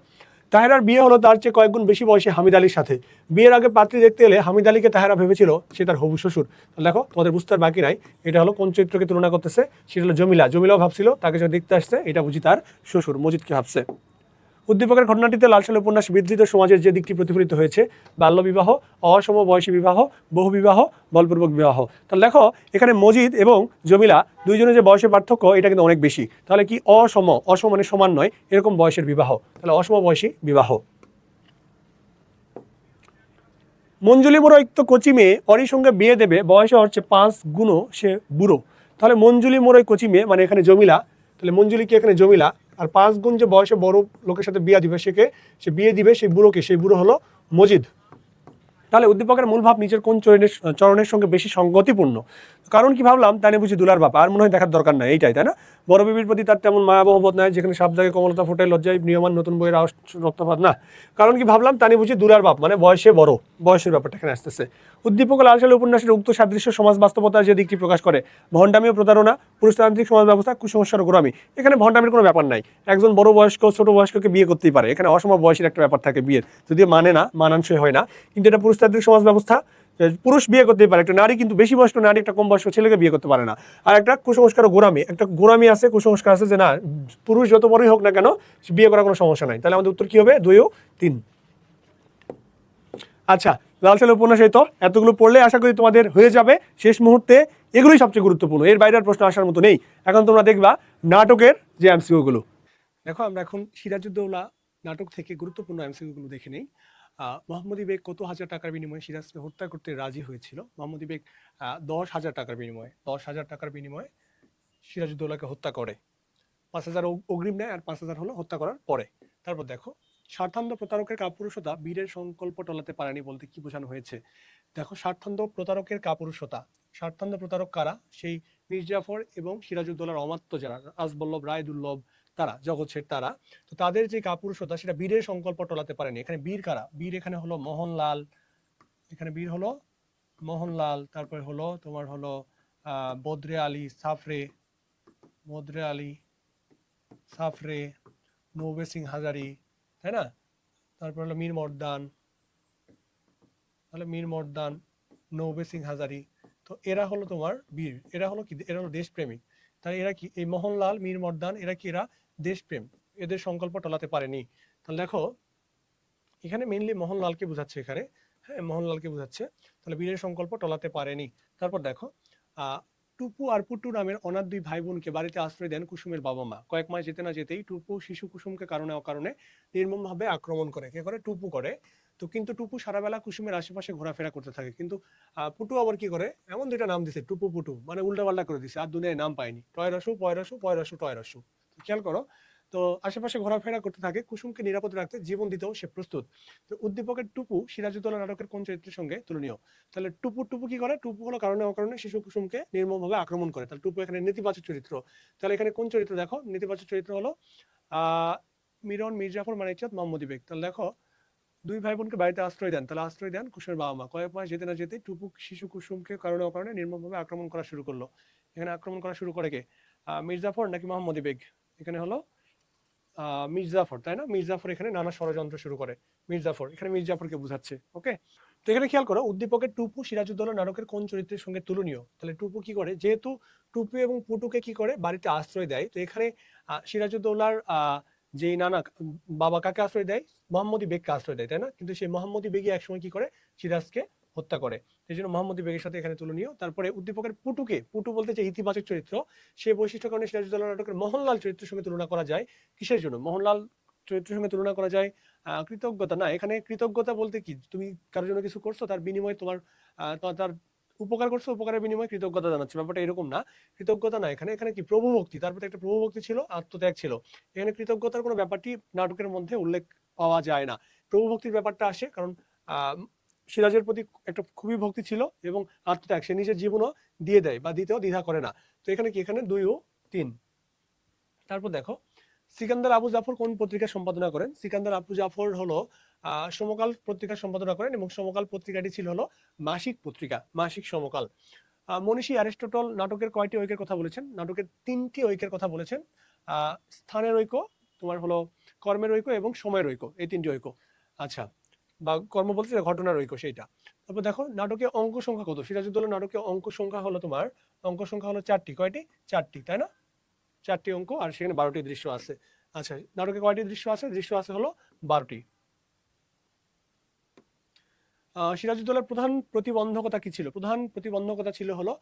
তাহেরার বিয়ে হলো তার চেয়ে কয়েক গুণ বেশি বয়সী হামিদ আলীর সাথে। বিয়ের আগে পাত্রী দেখতে এলে হামিদ আলীকে তাহেরা ভেবেছিল সে তার হবু শ্বশুর। দেখো তোমাদের বুঝতে আর বাকি নাই, এটা হলো কোন চরিত্রকে তুলনা করতেছে, সেটা হলো জমিলা। জমিলাও ভাবছিল তাকে যে দেখতে আসছে এটা বুঝি তার শ্বশুর, মজিদকে ভাবছে। উদ্দীপকের ঘটনাটিতে লালসাল উপন্যাস বিধৃত সমাজের যে দিকটি প্রতিফলিত হয়েছে, বাল্যবিবাহ, অসমবয়সী বিবাহ, বহুবিবাহ, বলপূর্বক বিবাহ। তাহলে দেখো এখানে মজিদ এবং জমিলা দুইজনের যে বয়সের পার্থক্য এটা কিন্তু অনেক বেশি। তাহলে কি অসম, অসম মানে সমান নয়, এরকম বয়সের বিবাহ, তাহলে অসমবয়সী বিবাহ। মঞ্জুলি মোড় তো কচি মেয়ে অরির সঙ্গে বিয়ে দেবে, বয়সে হচ্ছে 5 গুণ সে বুড়ো। তাহলে মঞ্জুলি মোড় কচি মেয়ে মানে এখানে জমিলা, তাহলে মঞ্জুলি কি এখানে জমিলা, আর 5 গুণ যে বয়সে বড় লোকের সাথে বিয়ে দিবে সে বিয়ে দিবে সেই বুড়োকে, সেই বুড়ো হলো মজিদ। তাহলে উদ্দীপকের মূল ভাব নিজের কোন চরণের সঙ্গে বেশি সঙ্গতিপূর্ণ? কারণ কি ভাবলাম তাই বুঝি দুলার বাপ, আর মনে হয় দেখার দরকার নাই, এইটাই তাই না? বড় বিবির প্রতি তার তেমন মায়া মহব্বত নাই, যেখানে সব জায়গায় কমলতা ফোটায় লজ্জায় নিয়মান নতুন বইয়ের রক্তপাত না। কারণ কি ভাবলাম তাই বুঝি দুলার বাপ মানে বয়সে বড়, বয়সের ব্যাপারটা এখানে আসতেছে। উদ্দীপক লালসাল উপন্যাসের উক্ত সাদৃশ্য সমাজ বাস্তবতার যে দিকটি প্রকাশ করে, ভণ্ডামি ও প্রতারণা, পুরুষতান্ত্রিক সমাজ ব্যবস্থা, কুসংস্কার ও গোড়ামি। এখানে ভণ্ডামির কোনো ব্যাপার নাই, একজন বড় বয়স্ক ছোট বয়স্ককে বিয়ে করতেই পারে, এখানে অসম বয়সের একটা ব্যাপার থাকে বিয়ের, যদিও মানে না, মানানসই হয় না, কিন্তু এটা পুরুষতান্ত্রিক সমাজ ব্যবস্থা। পুরুষ বিয়ে করতেই পারে, একটা নারী কিন্তু বেশি বয়স্ক নারী একটা কম বয়স্ক ছেলেকে বিয়ে করতে পারে না। আর একটা কুসংস্কার ও গোড়ামি, একটা গোড়ামি আছে, কুসংস্কার আছে যে না পুরুষ যত বড়ই হোক না কেন বিয়ে করার কোনো সমস্যা নাই। তাহলে আমাদের উত্তর কি হবে? 2 ও 3। আচ্ছা, লালসাল উপন্যাস এই তো এতগুলো পড়লে আশা করি তোমাদের হয়ে যাবে শেষ মুহূর্তে। এগুলোই সবচেয়ে গুরুত্বপূর্ণ, এর বাইরে আর প্রশ্ন আসার মতো নেই। এখন তোমরা দেখবা নাটকের যে এমসিকিউ গুলো। দেখো আমরা এখন সিরাজউদ্দৌলা নাটক থেকে গুরুত্বপূর্ণ এমসিকিউ গুলো দেখে নেই। মোহাম্মদী বেগ কত হাজার টাকার বিনিময়ে সিরাজকে হত্যা করতে রাজি হয়েছিল? মোহাম্মদী বেগ 10,000 টাকার বিনিময়ে, 10,000 টাকার বিনিময়ে সিরাজউদ্দৌলাকে হত্যা করে। 5,000 অগ্রিম নেয় আর 5,000 হলো হত্যা করার পরে। তারপর দেখো স্বার্থান্ধ প্রতারকের কাপুরুষতা বীরের সংকল্প টলাতে পারেনি বলতে কি বোঝানো হয়েছে? দেখো স্বার্থান্ধ প্রতারকের কাপুরুষতা, স্বার্থান্ধ প্রতারক কারা? সেই মীর জাফর এবং সিরাজউদ্দৌলার অমাত্য যারা রাজবল্লভ রায় দুর্লভ তারা, জগৎ শেঠ তারা, তো তাদের যে কাপুরুষতা সেটা বীরের সংকল্প টলাতে পারেনি। এখানে বীর কারা? বীর এখানে হলো মোহনলাল, এখানে বীর হলো মোহনলাল, তারপরে হলো তোমার হলো বদরে আলী সাফরে, বদরে আলী সাফরে, নৌবে সিং হাজারি, তাই না? তারপর হলো মীর মর্দান, তাহলে মীর মর্দান, নৌবে সিং হাজারি। তো এরা হলো তোমার বীর, এরা হলো কি? এরা হলো দেশপ্রেমিক। তাই এরা কি? এই মোহনলাল মীর মর্দান এরা কি? এরা দেশপ্রেম, এদের সংকল্প টলাতে পারেনি। তাহলে দেখো এখানে মেইনলি মোহনলালকে বোঝাচ্ছে এখানে, হ্যাঁ মোহনলালকে বোঝাচ্ছে। তাহলে বীরের সংকল্প টলাতে পারেনি। তারপর দেখো টুপু আর পুটু নামের অনাথ 2 ভাই বোনকে বাড়িতে আশ্রয় দেন কুসুমের বাবা মা। কয়েক মাস যেতে না যেতেই টুপু শিশু কুসুমকে কারণে অকারণে নির্মমভাবে আক্রমণ করে। কে করে? টুপু করে। তো কিন্তু টুপু সারা বেলা কুসুমের আশেপাশে ঘোরাফেরা করতে থাকে, কিন্তু পুটু আবার কি করে? এমন 2টা নাম দিছে টুপু পুটু, মানে উল্টাপাল্টা করে দিছে, আর দুনিয়ায় নাম পায়নি। টয়রসু পয়রসু পয়রসু টয়রসু। খেয়াল করো, তো আশেপাশে ঘোরাফেরা করতে থাকে, কুসুমকে নিরাপদে রাখতে জীবন দিতেও সে প্রস্তুত। তো উদ্দীপকের টুপু সিরাজউদ্দৌলা নাটকের কোন চরিত্রের সঙ্গে তুলনীয়? তাহলে টুপু টুপু কি করে? টুপু হলো কারণে অকারণে শিশু কুসুমকে নির্মমভাবে আক্রমণ করে। তাহলে টুপু এখানে নেতিবাচক চরিত্র। তাহলে এখানে কোন চরিত্র? দেখো নেতিবাচক চরিত্র হলো মিরন, মীর জাফর, মানিকচাঁদ, মোহাম্মদী বেগ। তাহলে দেখো 2 ভাই বোনকে বাড়িতে আশ্রয় দেন, তাহলে আশ্রয় দেন কুসুমের বাবা মা। কয়েক মাস যেতে না যেতে টুপু শিশু কুসুমকে কারণে অকারণে নির্মমভাবে আক্রমণ করা শুরু করলো। এখানে আক্রমণ করা শুরু করে কে? মীর জাফর নাকি মোহাম্মদী বেগ? এখানে হলো মির্জাফর, তাই না? মির্জাফর এখানে নানা ষড়যন্ত্র শুরু করে। মির্জাফর এখানে মির্জাফরকে বোঝাচ্ছে। ওকে, তো এখানে খেয়াল করো উদ্দীপকের টুপু সিরাজউদ্দৌলা নাটকের কোন চরিত্রের সঙ্গে তুলনীয়? তাহলে টুপু কি করে? যেহেতু টুপু এবং পুটুকে কি করে? বাড়িতে আশ্রয় দেয়, তো এখানে সিরাজউদ্দৌলার যেই নানা বাবা কাকে আশ্রয় দেয়? মোহাম্মদী বেগকে আশ্রয় দেয়, তাই না? কিন্তু সেই মোহাম্মদী বেগই একসময় কি করে? সিরাজকে হত্যা করে। এই জন্য মোহাম্মদী বেগের সাথে এখানে তুলনীয়। তারপরে উদ্দীপকের পুটুকে, পুটু বলতে যে ইতিবাচক চরিত্র, সে বৈশিষ্ট্য কারণে সিরাজউদ্দৌলা নাটকের মোহনলাল চরিত্রের সঙ্গে তুলনা করা যায়। কিসের জন্য মোহনলাল চরিত্রের সঙ্গে তুলনা করা যায়? কৃতজ্ঞতা না, এখানে কৃতজ্ঞতা বলতে কি? তুমি কারোর জন্য কিছু করছো, তার বিনিময়ে তোমার তার উপকার করছে, উপকারের বিনিময়ে কৃতজ্ঞতা জানাচ্ছে, ব্যাপারটা এরকম না। কৃতজ্ঞতা না, এখানে এখানে কি প্রভুভক্তি, তারপরে একটা প্রভুভক্তি ছিল, আত্মত্যাগ ছিল। এখানে কৃতজ্ঞতার কোনো ব্যাপারটি নাটকের মধ্যে উল্লেখ পাওয়া যায় না। প্রভুভক্তির ব্যাপারটা আসে কারণ আহ সিরাজের প্রতি একটা খুবই ভক্তি ছিল এবং আত্মত্যাগ, সে নিজের জীবনও দিয়ে দেয় বা দিতেও দ্বিধা করে না। তো এখানে কি, এখানে 2 ও 3। তারপর দেখো সিকান্দার আবু জাফর কোন পত্রিকা সম্পাদনা করেন? সিকান্দার আবু জাফর হলো সমকাল পত্রিকা সম্পাদনা করেন এবং সমকাল পত্রিকাটি ছিল হলো মাসিক পত্রিকা, মাসিক সমকাল। মনীষী অ্যারিস্টটল নাটকের কয়টি ঐক্যের কথা বলেছেন? নাটকের 3টি ঐক্যের কথা বলেছেন। স্থানের ঐক্য, তোমার হলো কর্মের ঐক্য এবং সময়ের ঐক্য, এই 3টি ঐক্য। আচ্ছা, বা কর্ম বলতে ঘটনার ঐক্য সেইটা। তারপর দেখো নাটকে অঙ্ক সংখ্যা কত? সিরাজউদ্দৌলা নাটকে অঙ্ক সংখ্যা হলো তোমার, অঙ্ক সংখ্যা হলো 4টি। কয়টি? 4টি, তাই না? 4টি অঙ্ক, আর সেখানে 12টি দৃশ্য আছে। আচ্ছা, নাটকে কয়টি দৃশ্য আছে? দৃশ্য আছে হলো 12টি। সিরাজউদ্দৌলার প্রধান প্রতিবন্ধকতা কি ছিল? প্রধান প্রতিবন্ধকতা ছিল হলো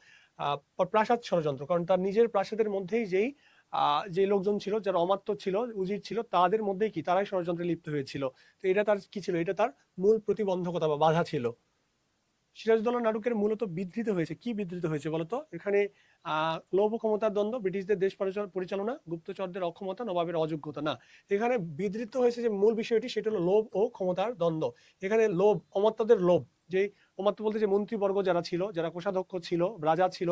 প্রাসাদ ষড়যন্ত্র, কারণ তার নিজের প্রাসাদের মধ্যেই যে লোকজন ছিল, যারা অমাত্য ছিল, উজির ছিল, তাদের মধ্যেই কি তারাই ষড়যন্ত্রে লিপ্ত হয়েছিল। তো এটা তার কি ছিল? এটা তার মূল প্রতিবন্ধকতা বা বাধা ছিল। সিরাজউদ্দৌলা নাটকের মূলত বিধৃত হয়েছে, কি বিধৃত হয়েছে বলতো? এখানে লোভ ও ক্ষমতার দ্বন্দ্ব, ব্রিটিশদের দেশ পরিচালনা, গুপ্তচরদের অক্ষমতা, নবাবের অযোগ্যতা না। এখানে বিধৃত হয়েছে যে মূল বিষয়টি, সেটা হলো লোভ ও ক্ষমতার দ্বন্দ্ব। এখানে লোভ, অমাত্যদের লোভ, যে অমাত্য বলতে যে মন্ত্রীবর্গ যারা ছিল, যারা কোষাধ্যক্ষ ছিল, রাজা ছিল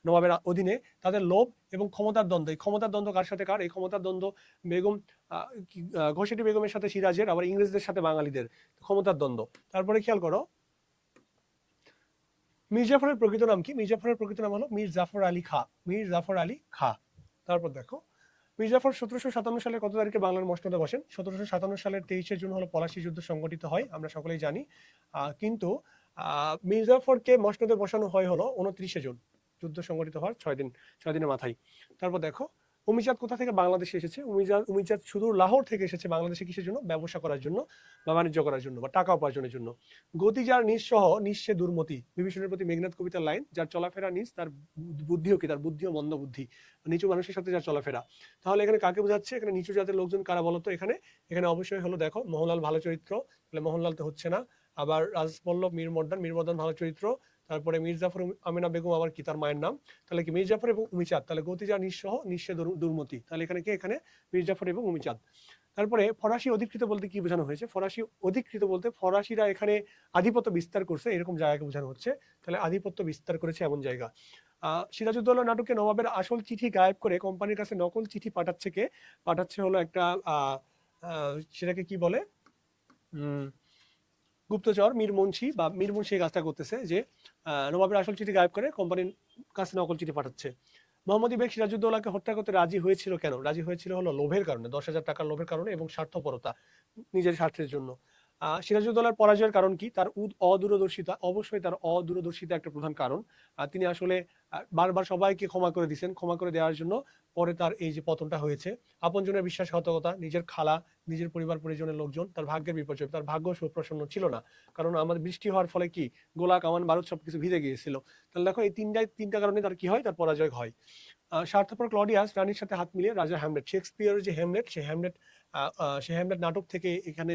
নবাবের অধীনে, তাদের লোভ এবং ক্ষমতার দ্বন্দ্ব। এই ক্ষমতার দ্বন্দ্ব কার সাথে কার? এই ক্ষমতার দ্বন্দ্ব বেগম ঘসেটি বেগমের সাথে সিরাজের, আবার ইংরেজদের সাথে বাঙালিদের ক্ষমতার দ্বন্দ্ব। তারপরে খেয়াল করো মীর জাফরের প্রকৃত নাম কি? মীর জাফরের প্রকৃত নাম হলো মীর জাফর আলী খাঁ, মীর জাফর আলী খাঁ। তারপর দেখো মীর জাফর 1757 সালের কত তারিখে বাংলার মসনদে বসেন? 1757 সালের 23শে জুন হলো পলাশী যুদ্ধ সংগঠিত হয়, আমরা সকলেই জানি। কিন্তু মীর জাফরকে মসনদে বসানো হয় হলো 29শে জুন, যুদ্ধ সংগঠিত হওয়ার 6 দিনের মাথায়। তারপর দেখো অমিচাঁদ কোথা থেকে বাংলাদেশে এসেছে? অমিচাঁদ শুধু লাহোর থেকে এসেছে বাংলাদেশে, কিসের জন্য? ব্যবসা করার জন্য বা বাণিজ্য করার জন্য বা টাকা উপার্জনের জন্য। গতি যার নিঃসহ নিঃসে দুর্মতি, বিভীষণের প্রতি মেঘনাদ কবিতার লাইন, যার চলাফেরা নিজ তার বুদ্ধিও কি? তার বুদ্ধিও মন্দ বুদ্ধি, নিচু মানুষের সাথে যার চলাফেরা। তাহলে এখানে কাকে বোঝাচ্ছে? এখানে নিচু জাতের লোকজন কারা বলতো? এখানে এখানে অবশ্যই হলো দেখো মোহনলাল ভালো চরিত্র, তাহলে মোহনলাল তো হচ্ছে না। আবার রাজবল্লভ মীর মর্দান ভালো চরিত্র। তারপরে মীর জাফর আমিনা বেগম আবার কি? তার মায়ের নাম। তাহলে কি মীর জাফর এবং উমিচাঁদ, তাহলে গতি যা নিঃসহ নিঃসে দুর্মতি, তাহলে এখানে কি? এখানে মীর জাফর এবং উমিচাঁদ। তারপরে ফরাসি অধিকৃত বলতে কি বোঝানো হয়েছে? ফরাসি অধিকৃত বলতে ফরাসিরা এখানে আধিপত্য বিস্তার করছে, এরকম জায়গাকে বোঝানো হচ্ছে। তাহলে আধিপত্য বিস্তার করেছে এমন জায়গা। সিরাজউদ্দৌলা নাটকে নবাবের আসল চিঠি গায়েব করে কোম্পানির কাছে নকল চিঠি পাঠাচ্ছে কে? পাঠাচ্ছে হলো একটা সেটাকে কি বলে, গুপ্তচর মীর মুন্সি, বা মীর মুন্সি এই কাজটা করতেছে যে নবাবের আসল চিঠি গায়েব করে কোম্পানির কাছে নকল চিঠি পাঠাচ্ছে। মোহাম্মদী বেগ সিরাজউদ্দৌলাকে হত্যা করতে রাজি হয়েছিল কেন? রাজি হয়েছিল হলো লোভের কারণে, 10,000 টাকার লোভের কারণে এবং স্বার্থপরতা, নিজের স্বার্থের জন্য। সিরাজউদ্দৌলার পরাজয়ের কারণ কি? তার অদূরদর্শিতা, অবশ্যই তার অদূরদর্শিতা একটা প্রধান কারণ। তিনি আসলে বারবার সবাইকে ক্ষমা করে দিয়েছেন, ক্ষমা করে দেওয়ার জন্য পরে তার এই যে পতনটা হয়েছে। আপনজনের বিশ্বাসঘাতকতা, নিজের খালা, নিজের পরিবার পরিজনের লোকজন, তার ভাগ্যের বিপর্যয়, তার ভাগ্য সুপ্রসন্ন ছিল না, কারণ আমাদের বৃষ্টি হওয়ার ফলে কি গোলা কামান বারুদ সবকিছু ভিজে গিয়েছিল। তাহলে দেখো এই তিনটা কারণে তার কি হয়? তার পরাজয় হয়। স্বার্থপর ক্লডিয়াস রানীর সাথে হাত মিলিয়ে রাজা হ্যামলেট, শেক্সপিয়ারের যে হ্যামলেট, সে হ্যামলেট নাটক থেকে এখানে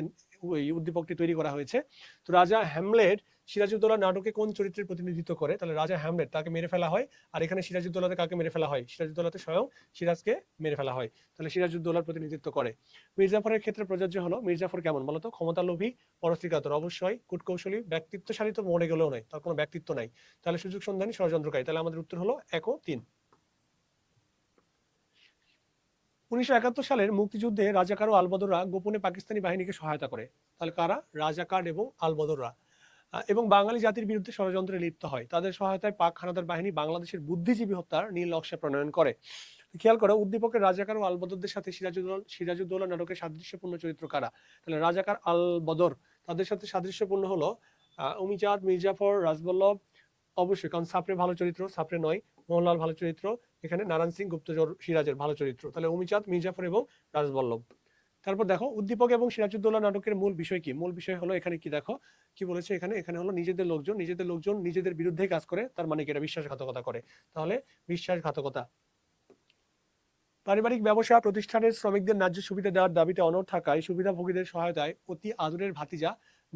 ওই উদ্দীপকটি তৈরি করা হয়েছে। তো রাজা হ্যামলেট সিরাজউদ্দৌলা নাটকে কোন চরিত্রের প্রতিনিধিত্ব করে? তাহলে রাজা হ্যামলেট, তাকে মেরে ফেলা হয়। আর এখানে সিরাজউদ্দৌলাতে কাকে মেরে ফেলা হয়? সিরাজউদ্দৌলাতে স্বয়ং সিরাজকে মেরে ফেলা হয়, তাহলে সিরাজউদ্দৌলার প্রতিনিধিত্ব করে। মির্জাফরের ক্ষেত্রে প্রযোজ্য হলো, মির্জাফর কেমন বলতো? ক্ষমতালোভী, পরশ্রীকাতর, অবশ্যই কূটকৌশলী, ব্যক্তিত্বশালী তো মরে গেলেও নাই, তার কোনো ব্যক্তিত্ব নাই, তাহলে সুযোগ সন্ধানী, ষড়যন্ত্রকারী। তাহলে আমাদের উত্তর হলো 1 ও 3। 1971 সালের মুক্তিযুদ্ধে রাজাকার ও আলবদররা গোপনে পাকিস্তানি বাহিনীকে সহায়তা করে। তাহলে কারা? রাজাকার এবং আলবদররা। এবং বাঙালি জাতির বিরুদ্ধে ষড়যন্ত্রে লিপ্ত হয়। তাদের সহায়তায় পাক হানাদার বাহিনী বাংলাদেশের বুদ্ধিজীবী হত্যার নীল নকশা প্রণয়ন করে। খেয়াল করো উদ্দীপকের রাজাকার ও আলবদরদের সাথে সিরাজউদ্দৌলা নাটকের সাদৃশ্যপূর্ণ চরিত্র কারা? তাহলে রাজাকার আল বদর, তাদের সাথে সাদৃশ্যপূর্ণ হলো অমিচাঁদ, মির্জাফর, রাজবল্লভ, অবশ্যই, কারণ সাপড়ে ভালো চরিত্র, সাপড়ে নয়। মোহনলাল ভালো চরিত্র, এখানে নারায়ণ সিং গুপ্তচর সিরাজের ভালো চরিত্র, তাহলে অমিচাঁদ, মির্জাফর এবং রাজবল্লভ। তারপর দেখো উদ্দীপক এবং সিরাজউদ্দৌলা নাটকের মূল বিষয় কি? মূল বিষয় হলো এখানে কি দেখো কি বলেছে এখানে? এখানে হলো নিজেদের লোকজন নিজেদের বিরুদ্ধে কাজ করে, তার মানে কি? এটা বিশ্বাসঘাতকতা করে, তাহলে বিশ্বাসঘাতকতা। পারিবারিক ব্যবসা প্রতিষ্ঠানের শ্রমিকদের ন্যায্য সুবিধা দেওয়ার দাবিতে অনড় থাকায় সুবিধাভোগীদের সহায়তায় অতি আদরের ভাতিজা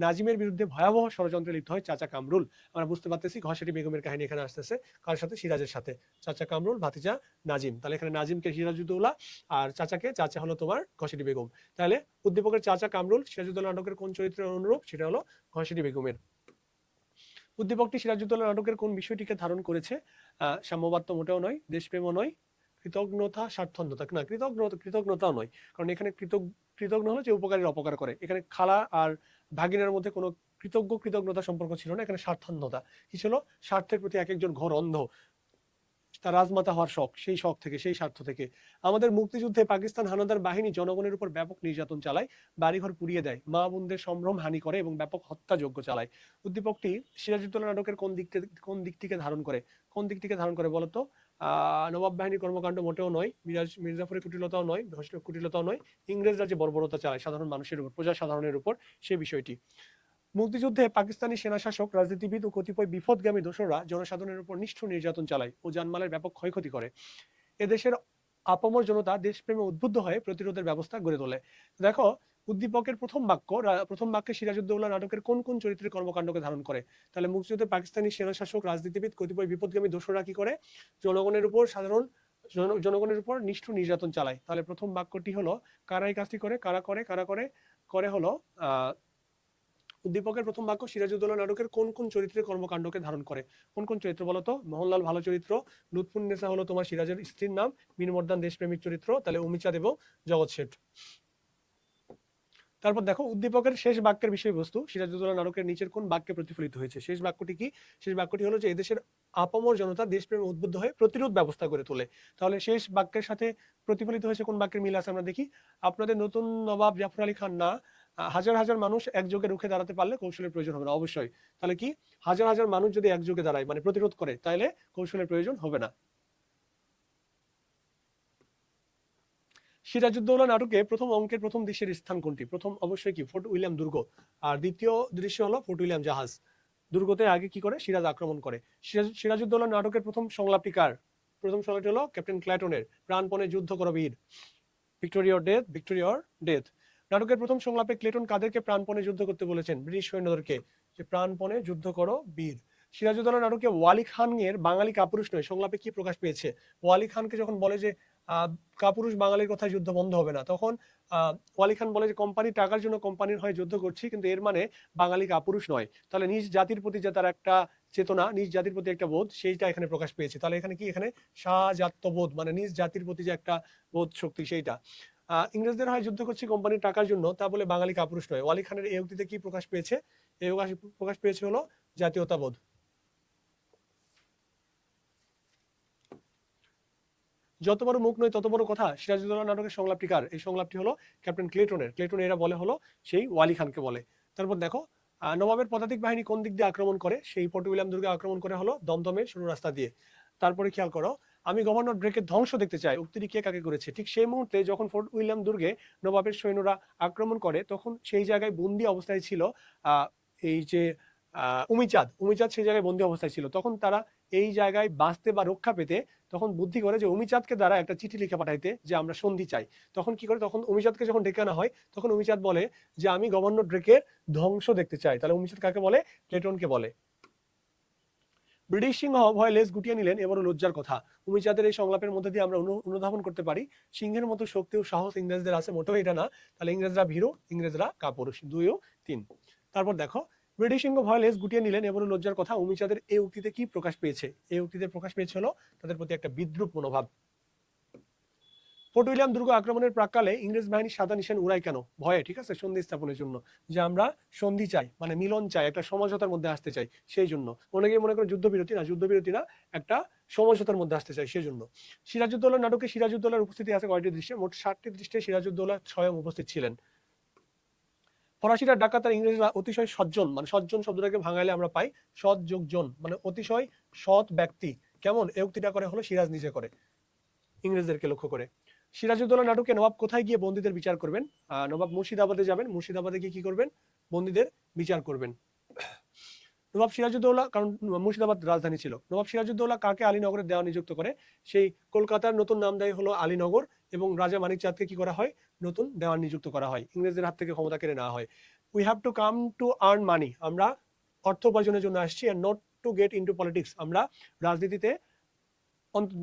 নাজিমের বিরুদ্ধে ভয়াবহ ষড়যন্ত্রে লিপ্ত হয় চাচা কামরুল। আমরা বুঝতে পারতেছি ঘষাটি বেগমের কাহিনী এখানে আসতেছে কার সাথে, সিরাজের সাথে। চাচা কামরুল, ভাতিজা নাজিম। তাহলে এখানে নাজিমকে সিরাজউদ্দৌলা আর চাচা হলো তোমার ঘষাটি বেগম। তাহলে উদ্দীপকের চাচা কামরুল সিরাজউদ্দৌলা নাটকের কোন চরিত্রের অনুরূপ? সেটা হলো ঘষাটি বেগমের। উদ্দীপকটি সিরাজউদ্দৌলা নাটকের কোন বিষয়টিকে ধারণ করেছে? সাম্যবাদ তো মোটেও নয়, দেশপ্রেমও নয়, কৃতজ্ঞতা স্বার্থন্যতা না, কৃতজ্ঞতাও নয়। কারণ এখানে কৃতজ্ঞ হলো যে উপকারীর অপকার করে। এখানে খালা আর ভাগিনার মধ্যে কোনো কৃতজ্ঞতা সম্পর্ক ছিল না, এখানে স্বার্থান্যতা কি ছিল? স্বার্থের প্রতি এক একজন ঘোর অন্ধ, তার রাজমাতা হওয়ার শখ, সেই শখ থেকে, সেই স্বার্থ থেকে। আমাদের মুক্তিযুদ্ধে পাকিস্তান হানাদার বাহিনী জনগণের উপর ব্যাপক নির্যাতন চালায়, বাড়িঘর পুড়িয়ে দেয়, মা বোনদের সম্ভ্রম হানি করে এবং ব্যাপক হত্যাযজ্ঞ চালায়। উদ্দীপকটি সিরাজউদ্দৌলা নাটকের কোন দিকটিকে ধারণ করে? কোন দিকটিকে ধারণ করে বলতো? নবাব বাহিনীর কর্মকাণ্ড মোটেও নয়, মির্জাফরের কুটিলতাও নয়, কুটিলতাও নয়, ইংরেজরা যে বর্বরতা চালায় সাধারণ মানুষের উপর, প্রজা সাধারণের উপর, সেই বিষয়টি। মুক্তিযুদ্ধে পাকিস্তানি সেনা শাসক, রাজনীতিবিদ ও কতিপয় বিপদগামী দোসররা জনসাধারণের উপর নিষ্ঠুর নির্যাতন চালায় ও জানমালের ব্যাপক ক্ষয়ক্ষতি করে। এদেশের আপামর জনতা দেশপ্রেমে উদ্বুদ্ধ হয়ে প্রতিরোধের ব্যবস্থা গড়ে তোলে। দেখো, উদ্দীপকের প্রথম বাক্যে সিরাজউদ্দৌলা নাটকের কোন কোন চরিত্রের কর্মকাণ্ডকে ধারণ করে? তাহলে মুক্তিযুদ্ধে পাকিস্তানি সেনা শাসক, রাজনীতিবিদ, কতিপয় বিপদগামী দোসররা কি করে? জনগণের উপর নিষ্ঠুর নির্যাতন চালায়। তাহলে প্রথম বাক্যটি হলো কারা এই কাজটি করে? কারা করে হলো উদ্দীপকের প্রথম বাক্য সিরাজউদ্দৌলা নাটকের কোন কোন চরিত্রের কর্মকাণ্ডকে ধারণ করে? কোন কোন চরিত্র বলতো? মোহনলাল ভালো চরিত্র, লুৎফুন্নেসা হলো তোমার সিরাজের স্ত্রীর নাম, মীরমর্দান দেশপ্রেমিক চরিত্র, তাহলে অমিচাঁদ এবং জগৎ শেঠ। তারপর দেখো, উদ্দীপকের শেষ বাক্যের বিষয়বস্তু সিরাজউদ্দৌলা নাটকের নিচের কোন বাক্যে প্রতিফলিত হয়েছে? শেষ বাক্যটি কি? শেষ বাক্যটি হলো যে এদেশের আপামর জনতা দেশপ্রেমে উদ্বুদ্ধ হয়ে প্রতিরোধ ব্যবস্থা গড়ে তোলে। তাহলে শেষ বাক্যের সাথে প্রতিফলিত হয়েছে কোন বাক্যের মিল আছে আমরা দেখি। আপনাদের নতুন নবাব জাফর আলী খান না, হাজার হাজার মানুষ একযোগে রুখে দাঁড়াতে পারলে কৌশলের প্রয়োজন হবে না। অবশ্যই। তাহলে কি, হাজার হাজার মানুষ যদি একযোগে দাঁড়ায় মানে প্রতিরোধ করে, তাহলে কৌশলের প্রয়োজন হবে না। সিরাজউদ্দৌলা নাটকে প্রথম অঙ্কের প্রথম দৃশ্যের স্থান কোনটি? প্রথম অবশ্যই কি, ফোর্ট উইলিয়াম দুর্গ। আর দ্বিতীয় দৃশ্য হলো ফোর্ট উইলিয়াম জাহাজ। দুর্গতে আগে কি করে? সিরাজ আক্রমণ করে। সিরাজউদ্দৌলা নাটকের প্রথম সংলাপটি কার? প্রথম সংলাপটি হলো ক্যাপ্টেন ক্ল্যাটনের, প্রাণপণে যুদ্ধ করো বীর, ভিক্টোরিয়র ডেথ। নাটকের প্রথম সংলাপে ক্লেটন কাদেরকে প্রাণপণে যুদ্ধ করতে বলেছেন? ব্রিটিশ সৈন্যদেরকে, যে প্রাণপণে যুদ্ধ করো বীর। সিরাজউদ্দৌলা নাটকে ওয়ালি খানের বাঙালি কাপুরুষ নয় সংলাপে কি প্রকাশ পেয়েছে? ওয়ালি খানকে যখন বলে যে কাপুরুষ বাঙালির কথা যুদ্ধ বন্ধ হবে না, তখন ওয়ালি খান বলে যে কোম্পানির টাকার জন্য কোম্পানির হয়ে যুদ্ধ করছি, কিন্তু এর মানে বাঙালি কাপুরুষ নয়। তাহলে নিজ জাতির প্রতি যে তার একটা চেতনা, নিজ জাতির প্রতি একটা বোধ, সেইটা এখানে প্রকাশ পেয়েছে। তাহলে এখানে কি, এখানে স্বাজাত্যবোধ মানে নিজ জাতির প্রতি যে একটা বোধ শক্তি, সেইটা। ইংরেজদের হয় যুদ্ধ করছি কোম্পানির টাকার জন্য, তা বলে বাঙালি কাপুরুষ নয়। ওয়ালি খানের এই উক্তিতে কি প্রকাশ পেয়েছে? এই প্রকাশ পেয়েছে হলো জাতীয়তাবোধ। যত বড় মুখ নয় তত বড় কথা, সিরাজউদ্দৌলা নাটকের সংলাপটি কার? এই সংলাপটি হলো ক্যাপ্টেন ক্লেটনের। ক্লেটন এরা বলে হলো সেই ওয়ালি খানকে বলে। তারপর দেখো, নবাবের পদাতিক বাহিনী কোন দিক দিয়ে আক্রমণ করে? সেই ফোর্ট উইলিয়াম দুর্গে আক্রমণ করে হলো দমদমের সরু রাস্তা দিয়ে। তারপরে খেয়াল করো, আমি গভর্নর ড্রেকের ধ্বংস দেখতে চাই উক্তিটি কে কাকে করেছে? ঠিক সেই মুহূর্তে যখন ফোর্ট উইলিয়াম দুর্গে নবাবের সৈন্যরা আক্রমণ করে, তখন সেই জায়গায় বন্দি অবস্থায় ছিল এই যে উমিচাঁদ সেই জায়গায় বন্দি অবস্থায় ছিল। তখন তারা এই জায়গায় বাঁচতে বা রক্ষা পেতে তখন বুদ্ধি করে যে উমিচাঁদকে দ্বারা একটা চিঠি লিখে পাঠাইতে, যে আমরা সন্ধি চাই। তখন কি করে, তখন উমিচাঁদকে যখন ডেকে আনা হয়, তখন উমিচাঁদ বলে যে আমি গভর্নর ড্রেকের ধ্বংস দেখতে চাই। তাহলে উমিচাঁদ কাকে বলে? ক্লেটনকে বলে। ব্রিটিশ সিংহ ভয়ে লেজ গুটিয়ে নিলেন, এবারও লজ্জার কথা। উমিচাঁদের এই সংলাপের মধ্যে দিয়ে আমরা অনুধাবন করতে পারি সিংহের মতো শক্তি ও সাহস ইংরেজদের আছে, মোটেও এটা না। তাহলে ইংরেজরা ভীরু, ইংরেজরা কাপুরুষ। 2 ও 3। তারপর দেখো, ব্রিটিশ সিংহ ভয় লেজ গুটিয়ে নিলেন, এবারও লজ্জার কথা। উমিচাঁদের এই উক্তিতে কি প্রকাশ পেয়েছে? এই উক্তিতে প্রকাশ পেয়েছে হলো তাদের প্রতি একটা বিদ্রুপ মনোভাব। ফোর্ট উইলিয়াম দুর্গ আক্রমণের প্রাককালে ইংরেজ বাহিনী সাদা নিশান উড়ায় কেন? ভয়ে, ঠিক আছে, সন্ধি স্থাপনের জন্য, যে আমরা সন্ধি চাই মানে মিলন চাই, একটা সমঝোতার মধ্যে আসতে চাই, সেই জন্য। অনেকে মনে করে যুদ্ধবিরতি না, একটা সমঝোতার মধ্যে আসতে চাই, সেই জন্য। সিরাজউদ্দৌলা নাটকে সিরাজউদ্দৌলার উপস্থিতি আছে কয়টি দৃশ্যে? মোট 60টি দৃশ্যে সিরাজউদ্দৌলা স্বয়ং উপস্থিত ছিলেন। ফরাসিরা ডাকাত আর ইংরেজরা অতিশয় সজ্জন, মানে সজ্জন শব্দটাকে ভাঙাইলে আমরা পাই সৎ যোগ জন, মানে অতিশয় সৎ ব্যক্তি। কেমন? এই উক্তিটা করে হলো সিরাজ নিজে করে, ইংরেজদেরকে লক্ষ্য করে। সিরাজউদ্দৌলা নাটকে নবাব কোথায় গিয়ে বন্দীদের বিচার করবেন? নবাব মুর্শিদাবাদে যাবেন। মুর্শিদাবাদে গিয়ে কি করবেন? বন্দীদের বিচার করবেন। নবাব সিরাজউদ্দৌলা, কারণ মুর্শিদাবাদ রাজধানী ছিল, নবাব সিরাজউদ্দৌলা কাকে আলীনগরের দেওয়ান নিযুক্ত করে? সেই কলকাতার নতুন নাম দেয় হলো আলীনগর, এবং রাজা মানিক চাঁদকে কি করা হয়? নতুন দেওয়ান নিযুক্ত করা হয়, ইংরেজদের হাত থেকে ক্ষমতা কেড়ে নেওয়া হয়। We have to come to earn money, আমরা অর্থ উপার্জনের জন্য আসছি, আর not to get into politics, আমরা রাজনীতিতে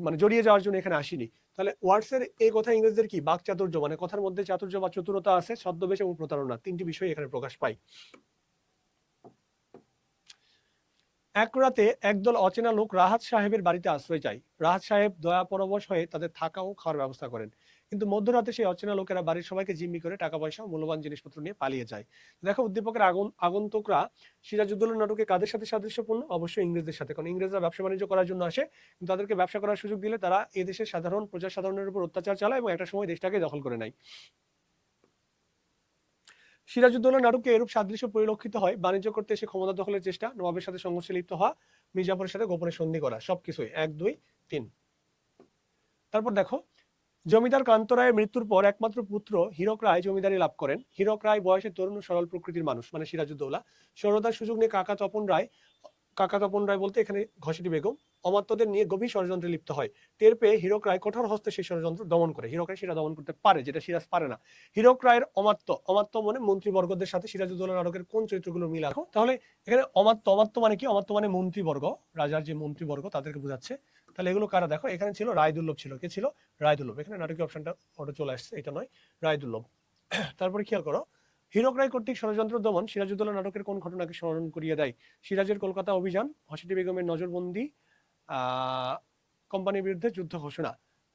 মানে জড়িয়ে যাওয়ার জন্য এখানে আসিনি। তাহলে ওয়ার্ডসের এই কথা ইংরেজদের কি বাক চাতুর্য, মানে কথার মধ্যে চাতুর্য বা চতুরতা আছে, ছদ্মবেশ এবং প্রতারণা, তিনটি বিষয় এখানে প্রকাশ পায়। এক রাতে একদল অচেনা লোক রাহাত সাহেবের বাড়িতে আশ্রয় চায়। রাহাত সাহেব দয়া পরবশ হয়ে তাদের থাকা ও খাওয়ার ব্যবস্থা করেন, কিন্তু মধ্যরাতে সেই অচেনা লোকেরা বাড়ির সবাইকে জিম্মি করে টাকা পয়সা মূল্যবান জিনিসপত্র নিয়ে পালিয়ে যায়। দেখো উদ্দীপকের আগন্তুকরা সিরাজউদ্দৌলা নাটকে কাদের সাথে সাদৃশ্যপূর্ণ? অবশ্যই ইংরেজদের সাথে, কারণ ইংরেজরা ব্যবসা বাণিজ্য করার জন্য আসে, কিন্তু তাদেরকে ব্যবসা করার সুযোগ দিলে তারা এদেশের সাধারণ প্রজা সাধারণের উপর অত্যাচার চালায় এবং একটা সময় দেশটাকে দখল করে নেয়। সিরাজউদ্দৌলা নাটকে এরূপ সাদৃশ্য পরিলক্ষিত হয়। বাণিজ্য করতে এসে ক্ষমতা দখলের চেষ্টা, নবাবের সাথে সংঘর্ষে লিপ্ত হওয়া, মির্জাফরের সাথে গোপনে সন্ধি করা, সবকিছুই 1, 2, 3। তারপর দেখো, জমিদার কান্ত রায়ের মৃত্যুর পর একমাত্র পুত্র হীরক রায় জমিদারি লাভ করেন। হীরক রায় বয়সে তরুণ সরল প্রকৃতির মানুষ, মানে সিরাজউদ্দৌলা। সরলতার সুযোগ নিয়ে কাকা তপন রায় বলতে এখানে ঘসেটি বেগম অমাত্যদের নিয়ে গভীর ষড়যন্ত্রে লিপ্ত হয়। টের পেয়ে হীরক রায় কঠোর হস্তে সেই ষড়যন্ত্র দমন করে। হীরক রায় সেটা দমন করতে পারে, যেটা সিরাজ পারে না। হীরক রায়ের অমাত্য মানে মন্ত্রীবর্গদের সাথে সিরাজউদ্দৌলা নাটকের কোন চরিত্রগুলো মিল আছে? তাহলে এখানে অমাত্য মানে কি? অমাত্য মানে মন্ত্রীবর্গ, রাজার যে মন্ত্রীবর্গ তাদেরকে বোঝাচ্ছে। তাহলে এগুলো কারা? দেখো এখানে ছিল রায়দুল্লভ, ছিল কে ছিল? রায়দুল্লভ। এখানে নাটকীয় অপশনটা অটো চলে আসছে, এটা নয়, রায়দুল্লভ। তারপরে খেয়াল করো, হীরক রায় কর্তৃক ষড়যন্ত্র দমন সিরাজউদ্দৌলা নাটকের কোন ঘটনাকে স্মরণ করিয়ে দেয়? সিরাজের কলকাতা অভিযান, ঘসেটি বেগমের নজরবন্দি, কোম্পানির বিরুদ্ধে যুদ্ধ ঘোষণা।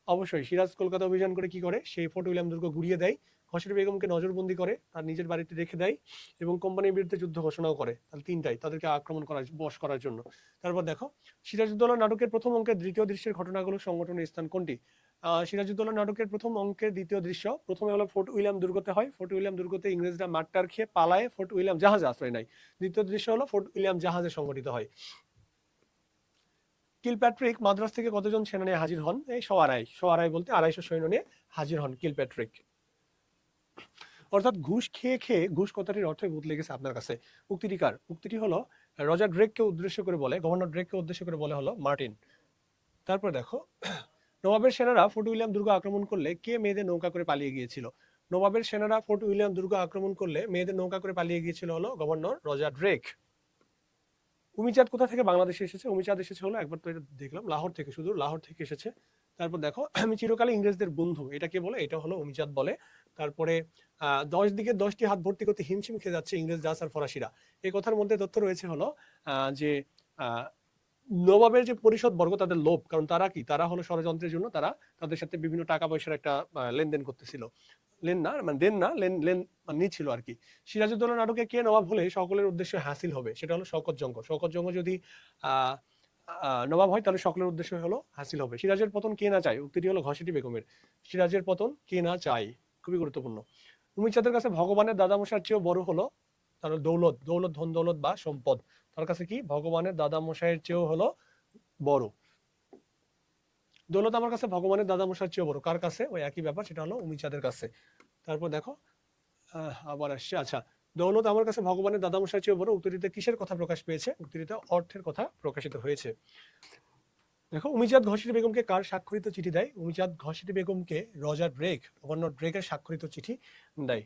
অবশ্যই সিরাজ কলকাতা অভিযান করে কি করে? সেই ফোর্ট উইলিয়াম দুর্গ গুড়িয়ে দেয়, ঘসেটি বেগমকে নজরবন্দি করে, তার নিজের বাড়িতে রেখে দেয়, এবং কোম্পানির বিরুদ্ধে যুদ্ধ ঘোষণাও করে। তাহলে তিনটাই, তাদেরকে আক্রমণ করার বশ করার জন্য। তারপর দেখো, সিরাজউদ্দৌলা নাটকের প্রথম অঙ্কের দ্বিতীয় দৃশ্যের ঘটনাগুলো সংগঠনের স্থান কোনটি? সিরাজউদ্দৌলা নাটকের প্রথম অঙ্কের দ্বিতীয় দৃশ্য প্রথমে হলো ফোর্ট উইলিয়াম দুর্গতে হয়। ফোর্ট উইলিয়াম দুর্গতে ইংরেজরা মারটার খেয়ে পালায় ফোর্ট উইলিয়াম জাহাজে আশ্রয় নেয়। দ্বিতীয় দৃশ্য হলো ফোর্ট উইলিয়াম জাহাজে সংগঠিত হয়। কিলপ্যাট্রিক মাদ্রাজ থেকে কতজন সেনা নিয়ে হাজির হন? এই সোয়ারাই বলতে 250 সৈন্য নিয়ে হাজির হন কিলপ্যাট্রিক। অর্থাৎ ঘুষ খেয়ে খেয়ে, ঘুষ কথাটির অর্থই বদলে গেছে আপনার কাছে। উক্তিটি কার? উক্তিটি হলো রজার ড্রেককে উদ্দেশ্য করে বলে, গভর্নর ড্রেককে উদ্দেশ্য করে বলে হলো মার্টিন। তারপর দেখো, নবাবের সেনারা ফোর্ট উইলিয়াম দুর্গ আক্রমণ করলে কে মেয়েদের নৌকা করে পালিয়ে গিয়েছিল? নবাবের সেনারা ফোর্ট উইলিয়াম দুর্গ আক্রমণ করলে মেয়েদের নৌকা করে পালিয়ে গিয়েছিল হলো গভর্নর রজার ড্রেক। উমিচাঁদ কোথা থেকে বাংলাদেশে এসেছে? উমিচাঁদ এসেছে হলো, একবার তো এটা দেখলাম, লাহোর থেকে, শুধু লাহোর থেকে এসেছে। তারপর দেখো, আমি চিরকালে ইংরেজদের বন্ধু, এটা কে বলে? এটা হলো উমিচাঁদ বলে। তারপরে 10 দিকে 10টি হাত ভর্তি করতে হিমশিম খেয়ে যাচ্ছে ইংরেজ জাস আর ফরাসিরা। এই কথার মধ্যে তথ্য রয়েছে হলো যে নবাবের যে পরিষদ বর্গ তাদের লোভ, কারণ তারা কি? তারা হলো ষড়যন্ত্রের জন্য, তারা তাদের সাথে বিভিন্ন টাকা পয়সার একটা লেনদেন করতেছিল। দেন না লেন লেন মানে নিচ্ছিল আর কি। সিরাজউদ্দৌলা নাটকে কে নবাব হলে সকলের উদ্দেশ্য হাসিল হবে? সেটা হলো শওকত জঙ্গ। শওকত জঙ্গ যদি নবাব হয় তাহলে সকলের উদ্দেশ্য হলো হাসিল হবে। সিরাজের পতন কে না চায়? উক্তিটি হলো ঘসেটি বেগমের। সিরাজের পতন কে না চায়, খুবই গুরুত্বপূর্ণ। উমিচাঁদের কাছে ভগবানের দাদামশার চেয়েও বড় হলো তার দৌলত, ধন দৌলত বা সম্পদ। তার কাছে কি? ভগবানের দাদামশাইয়ের চেয়েও হলো বড়। দৌলত আমার কাছে ভগবানের দাদামশার চেয়েও বড়। কার কাছে? ওই একই ব্যাপার, সেটা হলো উমিচাঁদের কাছে। তারপর দেখো, আবার আসছে, আচ্ছা, দৌলত আমার কাছে ভগবানের দাদামশার চেয়েও বড়। উক্তিটিতে কিসের কথা প্রকাশ পেয়েছে? উক্তিটিতে অর্থের কথা প্রকাশিত হয়েছে। দেখো, উমিচাঁদ ঘসেটি বেগমকে কার স্বাক্ষরিত চিঠি দেয়? উমিচাঁদ ঘসেটি বেগমকে রজার ড্রেক, গভর্নর ড্রেকের স্বাক্ষরিত চিঠি দেয়।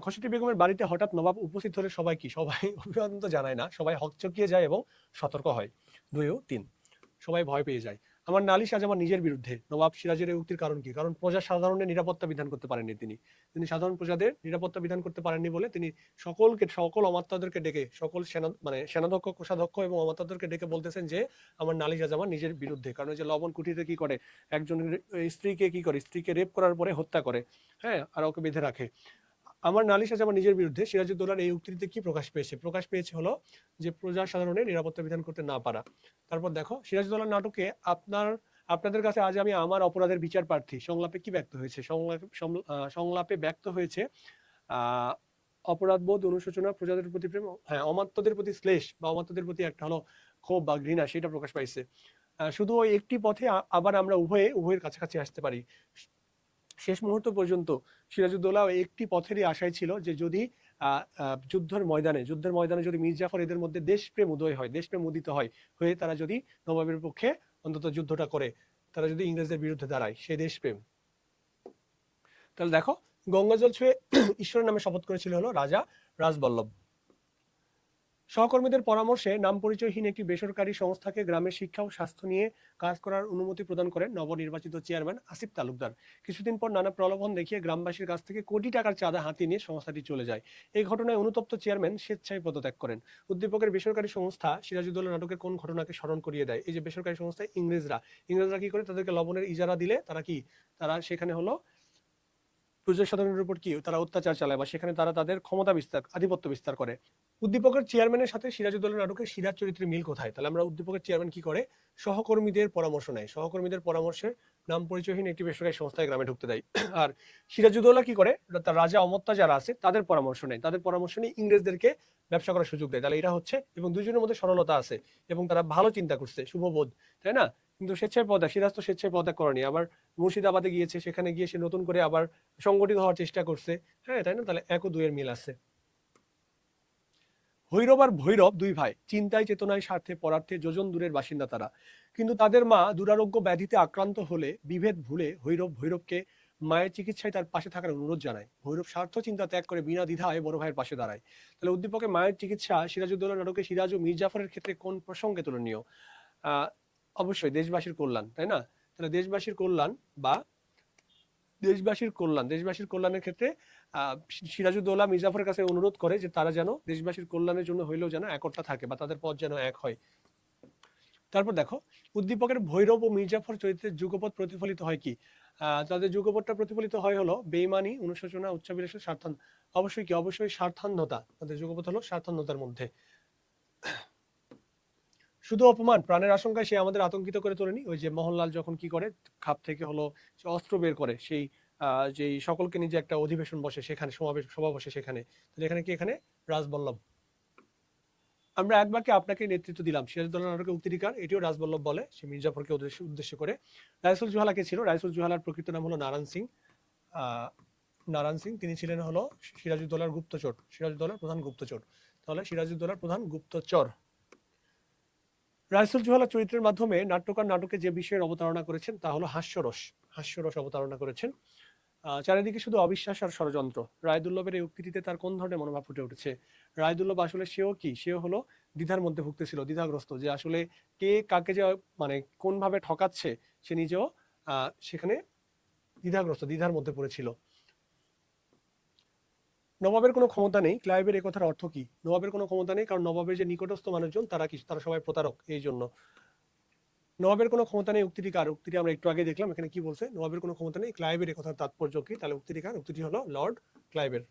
ঘসেটি বেগমের বাড়িতে হঠাৎ নবাব উপস্থিত হলে সবাই কি? সবাই অভিবাদন তো জানায় না, সবাই হকচকিয়ে যায় এবং সতর্ক হয়। 2 ও 3, সবাই ভয় পেয়ে যায়। আমার নালিশ আজ আমার নিজের বিরুদ্ধে। নবাব সিরাজের এই উক্তির কারণ কি? কারণ প্রজা সাধারণের নিরাপত্তা বিধান করতে পারেননি তিনি। তিনি সাধারণ প্রজাদের নিরাপত্তা বিধান করতে পারেননি বলে তিনি সকল অমাত্যদেরকে ডেকে, সকল সেনাধ্যক্ষ, কোষাধ্যক্ষ এবং অমাত্যদেরকে ডেকে বলতেছেন যে আমার নালিশ আজ আমার নিজের বিরুদ্ধে। কারণ যে লবণ কুঠিতে কি করে, একজন স্ত্রীকে কি করে? স্ত্রীকে রেপ করার পরে হত্যা করে, হ্যাঁ, আর ওকে বেঁধে রাখে। আমার নালিশ আছে আমার নিজের বিরুদ্ধে। সিরাজউদ্দৌলার এই উক্তিতে কি প্রকাশ পেয়েছে? প্রকাশ পেয়েছে হলো যে প্রজা সাধারণের নিরাপত্তা বিধান করতে না পারা। তারপর দেখো, সিরাজউদ্দৌলার নাটকে আপনাদের কাছে আজ আমি আমার অপরাধের বিচার প্রার্থী সংলাপে কি ব্যক্ত হয়েছে? সংলাপে ব্যক্ত হয়েছে অপরাধবোধ, অনুশোচনা, প্রজাদের প্রতি প্রেম, হ্যাঁ, অমাত্যদের প্রতি শ্লেষ বা অমাত্যদের প্রতি একটা হলো ক্ষোভ বা ঘৃণা, সেটা প্রকাশ পাইছে। শুধু ওই একটি পথে আবার আমরা উভয়ের কাছাকাছি আসতে পারি। শেষ মুহূর্ত পর্যন্ত সিরাজউদ্দৌলা একটি পথেরই আশায় ছিল যে যদি যুদ্ধের ময়দানে যদি মীর জাফর এদের মধ্যে দেশপ্রেম উদয় হয়, দেশপ্রেম উদিত হয়ে তারা যদি নবাবের পক্ষে অন্তত যুদ্ধটা করে, তারা যদি ইংরেজদের বিরুদ্ধে দাঁড়ায়, সেই দেশপ্রেম। তাহলে দেখো, গঙ্গা জল ছুঁয়ে ঈশ্বরের নামে শপথ করেছিল হলো রাজা রাজবল্লভ। সহকর্মীদের পরামর্শে নাম পরিচয়হীন একটি বেসরকারি সংস্থাকে গ্রামের শিক্ষা ও স্বাস্থ্য নিয়ে কাজ করার অনুমতি প্রদান করেন নবনির্বাচিত চেয়ারম্যান আসিফ তালুকদার। কিছুদিন পর নানা প্রলোভন দেখিয়ে গ্রামবাসীর কাছ থেকে কোটি টাকার চাঁদা হাতিয়ে নিয়ে সংস্থাটি চলে যায়। এই ঘটনায় অনুতপ্ত চেয়ারম্যান স্বেচ্ছায় পদত্যাগ করেন। উদ্দীপকের বেসরকারি সংস্থা সিরাজউদ্দৌলা নাটকের কোন ঘটনাকে স্মরণ করিয়ে দেয়? এই যে বেসরকারি সংস্থা ইংরেজরা কি করে, তাদেরকে লবণের ইজারা দিলে তারা সেখানে হলো প্রজা সাধারণের উপর কি তারা অত্যাচার চালায় বা সেখানে তারা তাদের ক্ষমতা বিস্তার, আধিপত্য বিস্তার করে। উদ্দীপকের চেয়ারম্যানের সাথে সিরাজউদ্দৌলা নাটকের সিরাজ চরিত্রের মিল কোথায়? তাহলে আমরা উদ্দীপকের চেয়ারম্যান কি করে, সহকর্মীদের পরামর্শ নেয়, সহকর্মীদের পরামর্শে নাম পরিচয়হীন একটি বেসরকারি সংস্থায় গ্রামে ঢুকতে দেয়। আর সিরাজউদ্দৌলা কি করে, তার রাজা অমত্তা যারা আছে তাদের পরামর্শ নেয়, তাদের পরামর্শ নিয়ে ইংরেজদেরকে ব্যবসা করার সুযোগ দেয়। তাহলে এটা হচ্ছে, এবং দুজনের মধ্যে সরলতা আছে এবং তারা ভালো চিন্তা করছে, শুভবোধ, তাই না? কিন্তু স্বেচ্ছায় পদত্যাগ, সিরাজ তো স্বেচ্ছায় পদত্যাগ করেনি, আবার মুর্শিদাবাদে গিয়েছে, সেখানে গিয়ে সে নতুন করে আবার সংগঠিত হওয়ার চেষ্টা করছে। হ্যাঁ, তাই না? তাহলে এক ও দুইয়ের মিল আছে। ভৈরব আর ভৈরব দুই ভাই, চিন্তায় চেতনায় স্বার্থে পরার্থে যোজন দূরের বাসিন্দা তারা। কিন্তু তাদের মা দুরারোগ্য ব্যাধিতে আক্রান্ত হলে বিভেদ ভুলে ভৈরবকে মায়ের চিকিৎসায় তার পাশে থাকার অনুরোধ জানায়। ভৈরব স্বার্থ চিন্তা ত্যাগ করে বিনা দ্বিধায় বড় ভাইয়ের পাশে দাঁড়ায়। তাহলে উদ্দীপকের মায়ের চিকিৎসা সিরাজউদ্দৌলা নাটকে সিরাজ ও মীর জাফরের ক্ষেত্রে কোন প্রসঙ্গে তুলনীয়? অবশ্যই দেশবাসীর কল্যাণ, তাই না? তাহলে দেশবাসীর কল্যাণ বা দেশবাসীর কল্যাণের ক্ষেত্রে সিরাজউদ্দৌলা মির্জাফরের কাছে অনুরোধ করে যে তারা যেন দেশবাসীর কল্যাণের জন্য হইলেও যেন একতা থাকে বা তাদের পথ যেন এক হয়। তারপর দেখো, উদ্দীপকের ভৈরব ও মির্জাফর চরিত্রের যুগপৎ প্রতিফলিত হয় কি? তাদের যুগপৎটা প্রতিফলিত হয় হলো বেইমানি, অনুশোচনা, উচ্চাভিলাষ, স্বার্থান। অবশ্যই স্বার্থান্ধতা, তাদের যুগপৎ হলো স্বার্থান্ধতার মধ্যে। শুধু অপমান, প্রাণের আশঙ্কায় সে আমাদের আতঙ্কিত করে তোলেনি। ওই যে মোহনলাল যখন কি করে, খাপ থেকে হলো সে অস্ত্র বের করে, সেই যেই সকলকে নিজে একটা অধিবেশন বসে, সেখানে সভা বসে সেখানে। তাহলে এখানে কি, এখানে রাজবল্লভ। আমরা এক বাক্যে আপনাকে নেতৃত্ব দিলাম, সিরাজউদ্দৌলা নাটকের উত্তরিকার, এটিও রাজবল্লভ বলে, সে মির্জাফরকে উদ্দেশ্য করে। রাইসুল জুহালা কে ছিল? রাইসুল জুহালার প্রকৃত নাম হলো নারায়ণ সিং। তিনি ছিলেন হলো সিরাজউদ্দৌলার গুপ্তচর, সিরাজউদ্দৌলার প্রধান গুপ্তচর। তাহলে সিরাজউদ্দৌলার প্রধান গুপ্তচর। রাইসুল জুহালা চরিত্রের মাধ্যমে নাট্যকার নাটকে যে বিষয়ের অবতারণা করেছেন তা হলো হাস্যরস অবতারণা করেছেন। চারিদিকে শুধু অবিশ্বাস আর ষড়যন্ত্র। রায়দুল্লভের এই উক্তিটিতে তার কোন ধরনের মনোভাব ফুটে উঠেছে? রায়দুল্লভ আসলে সেও হলো দ্বিধার মধ্যে ভুগতেছিল, দ্বিধাগ্রস্ত, যে আসলে কে কাকে যে মানে কোন ভাবে ঠকাচ্ছে, সে নিজেও সেখানে দ্বিধার মধ্যে পড়েছিল। নবাবের কোনো ক্ষমতা নেই, ক্লাইভের এই কথার অর্থ কি? নবাবের কোনো ক্ষমতা নেই, কারণ নবাবের যে নিকটস্থ মানুষজন তারা সবাই প্রতারক, এই জন্য। নবাবের কোনো ক্ষমতা নেই উক্তিটি কার? উক্তিটি আমরা একটু আগে দেখলাম, এখানে কি বলছে, নবাবের কোনো ক্ষমতা নেই, ক্লাইভের এই কথার তাৎপর্য কি? তাহলে উক্তিটি কার? উক্তিটি হলো লর্ড ক্লাইভের।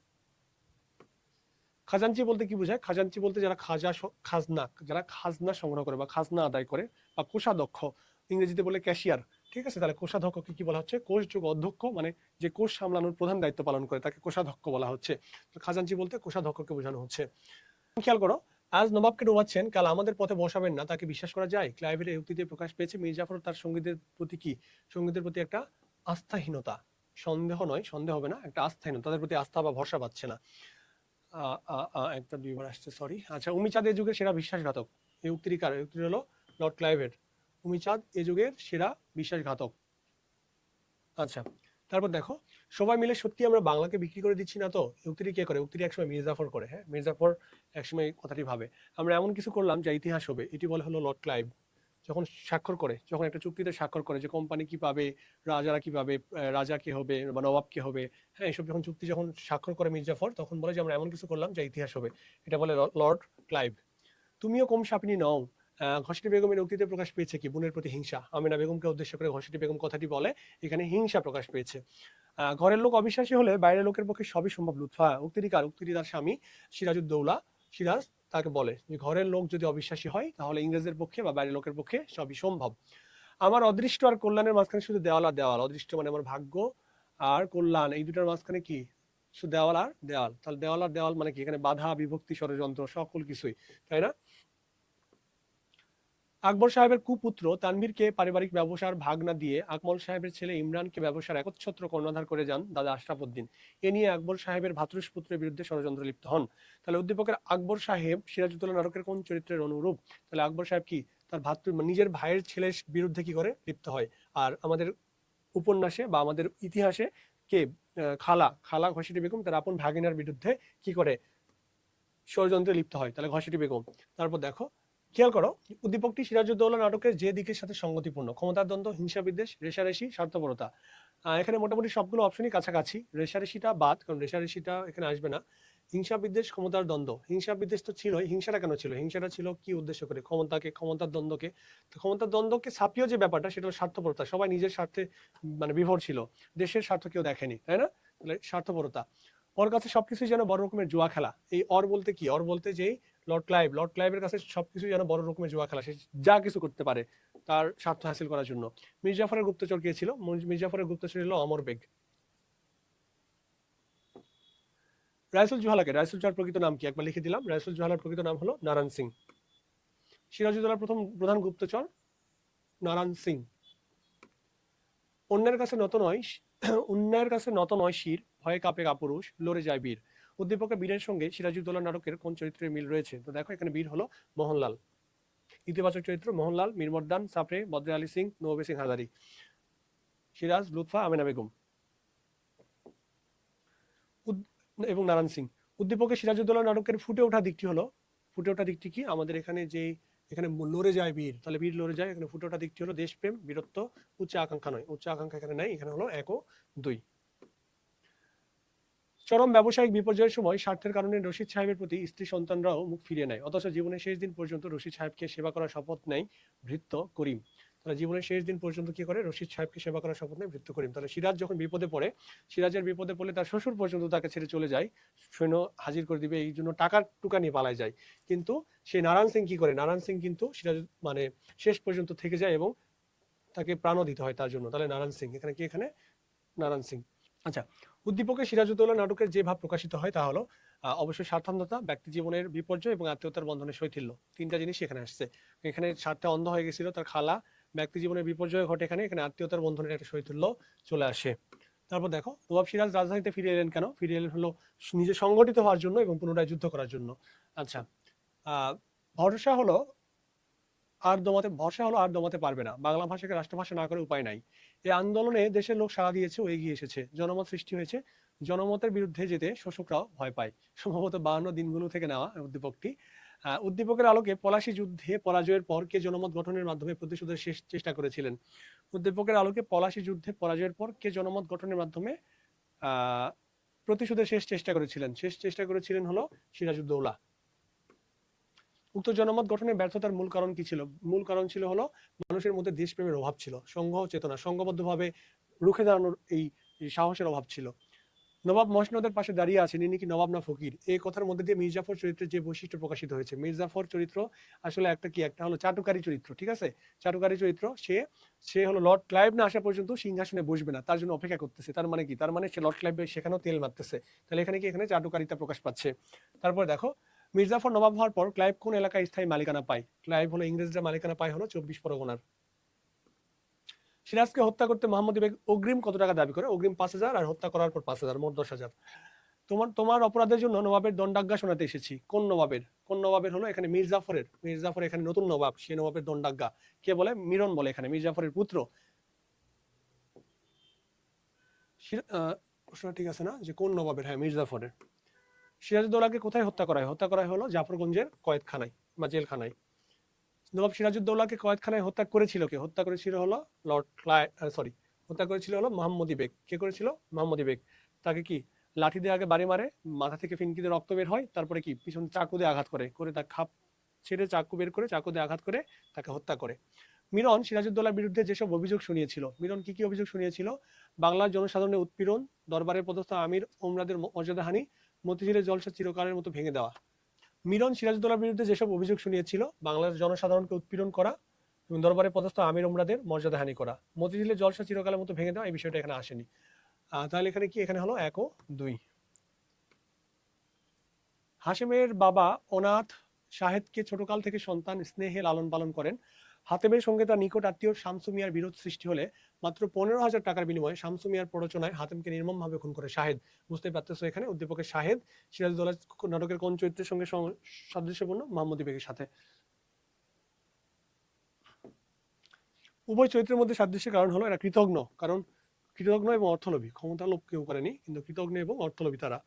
খাজাঞ্চি বলতে কি বোঝায়? খাজাঞ্চি বলতে যারা খাজনা সংগ্রহ করে বা খাজনা আদায় করে, বা কোষাধ্যক্ষ, ইংরেজিতে বলে ক্যাশিয়ার। ঠিক আছে, তাহলে কোষাধ্যক্ষকে কি বলা হচ্ছে? কোষ যোগ অধ্যক্ষ, মানে যে কোষ সামলানোর প্রধান দায়িত্ব পালন করে তাকে কোষাধ্যক্ষ বলা হচ্ছে। খাজাঞ্চি বলতে কোষাধ্যক্ষকে বোঝানো হচ্ছে। খেয়াল করো, আজ নবাবকে ডোবাচ্ছেন, কাল আমাদের পথে বসাবেন না, তাকে বিশ্বাস করা যায়? ক্লাইভের এই উক্তিতে প্রকাশ পেয়েছে মীর জাফর তার সঙ্গীদের প্রতি কি? সঙ্গীদের প্রতি একটা আস্থাহীনতা, সন্দেহ হবে না, একটা আস্থাহীনতা, তাদের প্রতি আস্থা বা ভরসা পাচ্ছে না। একটা দুইবার আসছে, সরি। আচ্ছা, উমিচাঁদ এ যুগের সেরা বিশ্বাসঘাতক, এই উক্তিটি কার? উক্তি হলো লর্ড ক্লাইভের। উমিচাঁদ এ যুগের সেরা বিশ্বাসঘাতক। আচ্ছা, তারপর দেখো, সবাই মিলে সত্যি আমরা বাংলাকে বিক্রি করে দিচ্ছি না তো? উক্তিটি কে করে? উক্তিটি একসময় মির্জাফর করে। হ্যাঁ, মির্জাফর একসময় কথাটি ভাবে, আমরা এমন কিছু করলাম যা ইতিহাস হবে, এটি বলে হলো লর্ড ক্লাইভ। যখন একটা চুক্তিতে স্বাক্ষর করে যে কোম্পানি কি পাবে, রাজারা কি পাবে, রাজা কে হবে বা নবাব কে হবে, হ্যাঁ, এসব যখন স্বাক্ষর করে মির্জাফর, তখন বলে যে আমরা এমন কিছু করলাম যা ইতিহাস হবে, এটা বলে লর্ড ক্লাইভ। তুমিও কম সাপিনী নও, ঘসেটি বেগমের উক্তিতে প্রকাশ পেয়েছে কি? বোনের প্রতি হিংসা। আমিনা বেগমকে উদ্দেশ্য করে ঘসেটি বেগম কথাটি বলে, এখানে হিংসা প্রকাশ পেয়েছে। ঘরের লোক অবিশ্বাসী হলে বাইরের লোকের পক্ষে সবই সম্ভব। লুৎফা, উক্তিটি কার? উক্তিটি তার স্বামী সিরাজউদ্দৌলা। সিরাজ তাকে বলে যে ঘরের লোক যদি অবিশ্বাসী হয় তাহলে ইংরেজদের পক্ষে বা বাইরের লোকের পক্ষে সবই সম্ভব। আমার অদৃষ্ট আর কল্যাণের মাঝখানে শুধু দেওয়াল আর দেওয়াল। অদৃষ্ট মানে আমার ভাগ্য, আর কল্যাণ, এই দুটার মাঝখানে কি? শুধু দেওয়াল আর দেওয়াল। তাহলে দেওয়াল আর দেওয়াল মানে কি? এখানে বাধা, বিভক্তি, ষড়যন্ত্র, সকল কিছুই, তাই না? আকবর সাহেবের কুপুত্র তানভীরকে পারিবারিক ব্যবসার ভাগ না দিয়ে আকমল সাহেবের ছেলে ইমরানকে ব্যবসার একচ্ছত্র কর্ণধার করে যান দাদা আশরাফ উদ্দিন। এ নিয়ে আকবর সাহেবের ভ্রাতুষ্পুত্রের বিরুদ্ধে ষড়যন্ত্র লিপ্ত হন। তাহলে উদ্দীপকের আকবর সাহেব সিরাজউদ্দৌলা নাটকের কোন চরিত্রের অনুরূপ? তাহলে আকবর সাহেব কি তার নিজের ভাইয়ের ছেলের বিরুদ্ধে কি করে লিপ্ত হয়। আর আমাদের উপন্যাসে বা আমাদের ইতিহাসে কে খালা খালা ঘসেটি বেগম তার আপন ভাগিনার বিরুদ্ধে কি করে ষড়যন্ত্রে লিপ্ত হয়, তাহলে ঘসেটি বেগম। তারপর দেখো খেয়াল করো, উদ্দীপকটি সিরাজউদ্দৌলা নাটকের যে দিকের সাথে সঙ্গতিপূর্ণ, ক্ষমতার দ্বন্দ্ব, হিংসা বিদ্বেষ, রেষারেষি, স্বার্থপরতা। এখানে মোটামুটি সবগুলো অপশনই কাছাকাছি, রেষারেষিটা বাদ, কারণ রেষারেষিটা এখানে আসবে না। হিংসা বিদ্বেষ, ক্ষমতার দ্বন্দ্ব, হিংসা বিদ্বেষ তো ছিলই, হিংসাটা কেন ছিল? হিংসাটা ছিল কি উদ্দেশ্য করে? ক্ষমতার দ্বন্দ্বকে। তো ক্ষমতার দ্বন্দ্বকে ছাপিয়ে যে ব্যাপারটা, সেটা হলো স্বার্থপরতা, সবাই নিজের স্বার্থে মানে বিভোর ছিল, দেশের স্বার্থ কেউ দেখেনি, তাই না? তাহলে স্বার্থপরতা। ওর কাছে সবকিছু যেন বড় রকমের জুয়া খেলা। এই অর বলতে কি? অর বলতে যে লর্ড ক্লাইভের কাছে সবকিছু যেন বড় রকমের জুয়া খেলা, সে যা কিছু করতে পারে তার স্বার্থ হাসিল করার জন্য। মির্জাফরের গুপ্তচর কে ছিল? মির্জাফরের গুপ্তচর হলো অমর বেগ। রাইসুল জোহালাকে, রাইসুল জোহার প্রকৃত নাম কি? একবার লিখে দিলাম, রাইসুল জোহালার প্রকৃত নাম হলো নারায়ণ সিং। সিরাজউদ্দৌলার প্রথম প্রধান গুপ্তচর নারায়ণ সিং। অন্যের কাছে নত নয় অন্যের কাছে নত নয় শির, ভয়ে কাঁপে কাপুরুষ, লড়ে যায় বীর। উদ্দীপকের বীরের সঙ্গে সিরাজউদ্দৌলা নাটকের কোন চরিত্রের মিল রয়েছে? তো দেখো এখানে বীর হলো মোহনলাল। ইতিবাচক চরিত্র মোহনলাল, মীরমর্দান, সাপড়ে, বদ্রে আলী সিং, নওয়াবে সিং হাজারি। সিরাজ, লুৎফা, আমেনা বেগম এবং নারায়ণ সিং। উদ্দীপকের সিরাজউদ্দৌলা নাটকের ফুটে ওঠা দিকটি হলো, ফুটে ওঠা দিকটি কি? আমাদের এখানে যে এখানে লড়ে যায় বীর, তাহলে বীর লড়ে যায়, এখানে ফুটে ওঠা দিকটি হলো দেশপ্রেম, বীরত্ব, উচ্চ আকাঙ্ক্ষা নয়, উচ্চ আকাঙ্ক্ষা এখানে নাই, এখানে হলো 1 ও 2। চরম ব্যবসায়িক বিপর্যয়ের সময় স্বার্থের কারণে রশিদ সাহেবের প্রতি স্ত্রী সন্তানরাও মুখ ফিরিয়ে নেয়, অথচ জীবনের শেষ দিন পর্যন্ত রশিদ সাহেবকে সেবা করার শপথ নেয় ভৃত্য করিম। তাহলে জীবনের শেষ দিন পর্যন্ত কি করে? রশিদ সাহেবকে সেবা করার শপথ নেয় ভৃত্য করিম। তাহলে সিরাজ যখন বিপদে পড়ে, সিরাজের বিপদে পড়লে তার শ্বশুর পর্যন্ত তাকে ছেড়ে চলে যায়, সৈন্য হাজির করে দিবে এই জন্য টাকা টুকা নিয়ে পালায় যায়, কিন্তু সেই নারায়ণ সিং কি করে? নারায়ণ সিং কিন্তু সিরাজ মানে শেষ পর্যন্ত থেকে যায় এবং তাকে প্রাণও দিতে হয় তার জন্য। তাহলে নারায়ণ সিং এখানে কি? এখানে নারায়ণ সিং। আচ্ছা, উদ্দীপকে সিরাজউদ্দৌলা নাটকের যে ভাব প্রকাশিত হয় তা হলো অবশ্যই স্বার্থান্ধতা, ব্যক্তি জীবনের বিপর্যয় এবং আত্মীয়তার বন্ধনের শৈথিল্য। 3টা জিনিস এখানে আসছে। এখানে স্বার্থে অন্ধ হয়ে গেছিল তার খালা, ব্যক্তি জীবনের বিপর্যয় ঘটে, এখানে এখানে আত্মীয়তার বন্ধনের একটা শৈথিল্য চলে আসে। তারপর দেখো নবাব সিরাজ রাজধানীতে ফিরে এলেন কেন? ফিরে এলেন হলো নিজে সংগঠিত হওয়ার জন্য এবং পুনরায় যুদ্ধ করার জন্য। আচ্ছা, ভরসা হলো আর দমাতে পারবে না, বাংলা ভাষাকে রাষ্ট্রভাষা না করে উপায় নাই। এই আন্দোলনে দেশের লোক সাড়া দিয়েছে ও এগিয়ে এসেছে, জনমত সৃষ্টি হয়েছে, জনমতের বিরুদ্ধে যেতে শোষকরাও ভয় পায়। সম্ভবত 52 দিনগুলো থেকে নেওয়া উদ্দীপকটি। উদ্দীপকের আলোকে পলাশী যুদ্ধে পরাজয়ের পর কে জনমত গঠনের মাধ্যমে প্রতিশোধের শেষ চেষ্টা করেছিলেন? উদ্দীপকের আলোকে পলাশী যুদ্ধে পরাজয়ের পর কে জনমত গঠনের মাধ্যমে আহ প্রতিশোধের শেষ চেষ্টা করেছিলেন? শেষ চেষ্টা করেছিলেন হলো সিরাজউদ্দৌলা। উক্ত জনমত গঠনের ব্যর্থতার মূল কারণ কি ছিল? মূল কারণ ছিল হলো মানুষের মধ্যে দেশপ্রেমের অভাব ছিল, সংঘ চেতনা, সংঘবদ্ধভাবে রুখে দাঁড়ানোর এই সাহসের অভাব ছিল। নবাব মসনদের পাশে দাঁড়িয়ে আছেন, ইনি কি নবাব না ফকির? এই কথার মধ্যে দিয়ে মির্জাফর চরিত্রের যে বৈশিষ্ট্য প্রকাশিত হয়েছে, মির্জাফর চরিত্র আসলে একটা কি? একটা হলো চাটুকারী চরিত্র, ঠিক আছে? চাটুকারী চরিত্র। সে সে হলো লর্ড ক্লাইভ না আসা পর্যন্ত সিংহাসনে বসবে না, তার জন্য অপেক্ষা করতেছে। তার মানে কি? তার মানে সে লর্ড ক্লাইভ সেখানেও তেল মারতেছে। তাহলে এখানে কি? এখানে চাটুকারিতা প্রকাশ পাচ্ছে। তারপর দেখো মির্জাফর নবাব হওয়ার পর ক্লাইভ কোন এলাকায় স্থায়ী মালিকানা পায়? ক্লাইভ হলো ইংরেজরা মালিকানা পায় হলো 24 পরগনার। সিরাজকে হত্যা করতে মোহাম্মদ বেগ অগ্রিম কত টাকা দাবি করে? অগ্রিম 5,000 আর হত্যা করার পর 5,000, মোট 10,000। তোমার অপরাধের জন্য নবাবের দণ্ডাজ্ঞা শোনাতে এসেছি। কোন নবাবের? কোন নবাবের হলো? এখানে মির্জাফরের। মির্জাফর এখানে নতুন নবাব, সে নবাবের দণ্ডাজ্ঞা কে বলে? মিরন বলে। এখানে মির্জাফরের পুত্র। প্রশ্ন ঠিক আছে না যে কোন নবাবের? হ্যাঁ, মির্জাফরের। সিরাজউদ্দৌলাকে কোথায় হত্যা করা হয়? হত্যা করা হলো জাফরগঞ্জের কয়েদখানায় বা জেলখানায়। নবাব সিরাজউদ্দৌলাকে কয়েদখানায় হত্যা করেছিল কে? হত্যা করেছিল হলো হত্যা করেছিল হলো মোহাম্মদী বেগ। কে করেছিল? মোহাম্মদী বেগ। তাকে কি লাঠি দিয়ে আগে বাড়ি মারে, মাথা থেকে ফিনকিতে রক্ত বের হয়, তারপরে কি পিছন চাকু দিয়ে আঘাত করে, তার খাপ ছেড়ে চাকু বের করে চাকু দিয়ে আঘাত করে তাকে হত্যা করে। মিরন সিরাজউদ্দৌলার বিরুদ্ধে যেসব অভিযোগ শুনিয়েছিল, মিরন কি কি অভিযোগ শুনিয়েছিল? বাংলার জনসাধারণের উৎপীড়ন, দরবারের পদস্থ আমির ওমরাদের মর্যাদাহানি, মতিঝিলের জলসা চিরকালের মতো ভেঙে দেওয়া। মিরন সিরাজউদ্দৌলার বিরুদ্ধে যেসব অভিযোগ শুনিয়েছিল, বাংলার জনসাধারণকে উৎপীড়ন করা এবং দরবারে পদস্থ আমির ওমরাদের মর্যাদাহানি করা, মতিঝিলের জলসা চিরকালের মতো ভেঙে দেওয়া, এই বিষয়টা এখানে আসেনি। তাহলে এখানে কি? এখানে হলো 1 ও 2। হাশেমের বাবা অনাথ শাহেদকে ছোটকাল থেকে সন্তান স্নেহে লালন পালন করেন। হাতেমের সঙ্গে তার নিকট আত্মীয় শামসু মিয়ার বিরোধ সৃষ্টি হলে মাত্র 15,000 টাকার বিনিময়ে শামসু মিয়ার প্ররোচনায় হাতেমকে নির্মমভাবে খুন করে শাহেদ। বুঝতে পারতেছো এখানে উদ্দীপকের শাহেদ সিরাজউদ্দৌলা নাটকের কোন চরিত্রের সঙ্গে সাদৃশ্যপূর্ণ? মোহাম্মদী বেগের সাথে। উভয় চরিত্রের মধ্যে সাদৃশ্যের কারণ হলো এরা কৃতজ্ঞ, কারণ কৃতজ্ঞ এবং অর্থলোভী, ক্ষমতা লোভ কেউ করেনি, কিন্তু কৃতজ্ঞ এবং অর্থলোভী তারা।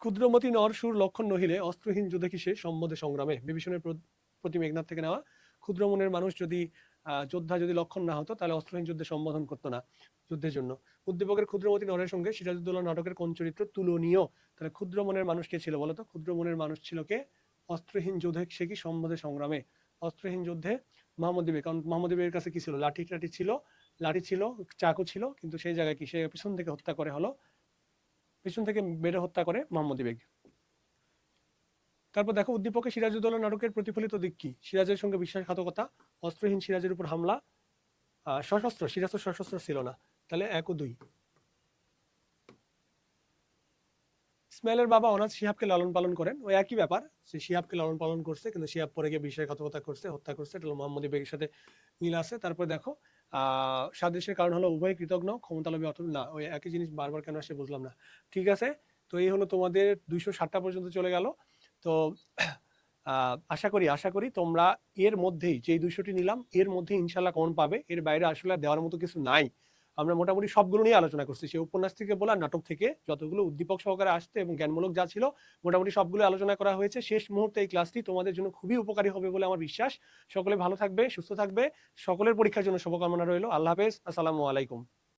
ক্ষুদ্রমতি নর সুর লক্ষণ নহিলে অস্ত্রহীন যুদ্ধে কিসে সম্বদে সংগ্রামে। বিভীষণের প্রতি মেঘনাথ থেকে নেওয়া। ক্ষুদ্র মনের মানুষ যদি যোদ্ধা যদি লক্ষণ না হতো তাহলে অস্ত্রহীন যুদ্ধে সম্বোধন করতো না যুদ্ধের জন্য। উদ্দীপকের ক্ষুদ্রমতি নরের সঙ্গে সিরাজউদ্দৌলা নাটকের কোন চরিত্র তুলনীয়? তাহলে ক্ষুদ্র মনের মানুষ কে ছিল বলতো? ক্ষুদ্র মনের মানুষ ছিল কে? অস্ত্রহীন যুদ্ধে সে কি সম্বদে সংগ্রামে। অস্ত্রহীন যুদ্ধে মোহাম্মদ বিবেক, কারণ মোহাম্মদ বিবেকের কাছে কি ছিল? লাঠি টাঠি ছিল, লাঠি ছিল, চাকু ছিল, কিন্তু সেই জায়গায় কি সে পিছন থেকে হত্যা করে হলো, পিছন থেকে বেড়ে হত্যা করে মোহাম্মদ বেগ। তারপর দেখো উদ্দীপকে সিরাজউদ্দৌলা নাটকের প্রতিফলিত দিক কি? সিরাজের সঙ্গে বিশ্বাসঘাতকতা, অস্ত্রহীন সিরাজের উপর হামলা, সশস্ত্র, সিরাজ তো সশস্ত্র ছিল না, তাহলে 1 ও 2। ইসমাইলের বাবা অনাথ শিহাবকে লালন পালন করেন, ওই একই ব্যাপার, সে শিহাবকে লালন পালন করছে, কিন্তু শিহাব পরে গিয়ে বিশ্বাসঘাতকতা করছে, হত্যা করছে, এটা মোহাম্মদ বেগের সাথে মিল আছে। তারপর দেখো সাদৃশ্যের কারণ হলো উভয় কৃতজ্ঞ, ক্ষমতালোভী অটল না, ওই একই জিনিস বারবার কেন আসে বুঝলাম না। ঠিক আছে, তো এই হলো তোমাদের 260টা পর্যন্ত চলে গেল। তো আশা করি তোমরা এর মধ্যেই, যে 200টি নিলাম এর মধ্যে ইনশাল্লাহ কমন পাবে, এর বাইরে আসলে দেওয়ার মতো কিছু নাই। আমরা মোটামুটি সবগুলো নিয়ে আলোচনা করছি, সে উপন্যাস থেকে বলা, নাটক থেকে যতগুলো উদ্দীপক সহকারে আসতে এবং জ্ঞানমূলক যা ছিল মোটামুটি সবগুলো আলোচনা করা হয়েছে। শেষ মুহূর্তে এই ক্লাসটি তোমাদের জন্য খুবই উপকারী হবে বলে আমার বিশ্বাস। সকলে ভালো থাকবে, সুস্থ থাকবে, সকলের পরীক্ষার জন্য শুভকামনা রইল। আল্লাহ হাফেজ, আসসালামু আলাইকুম।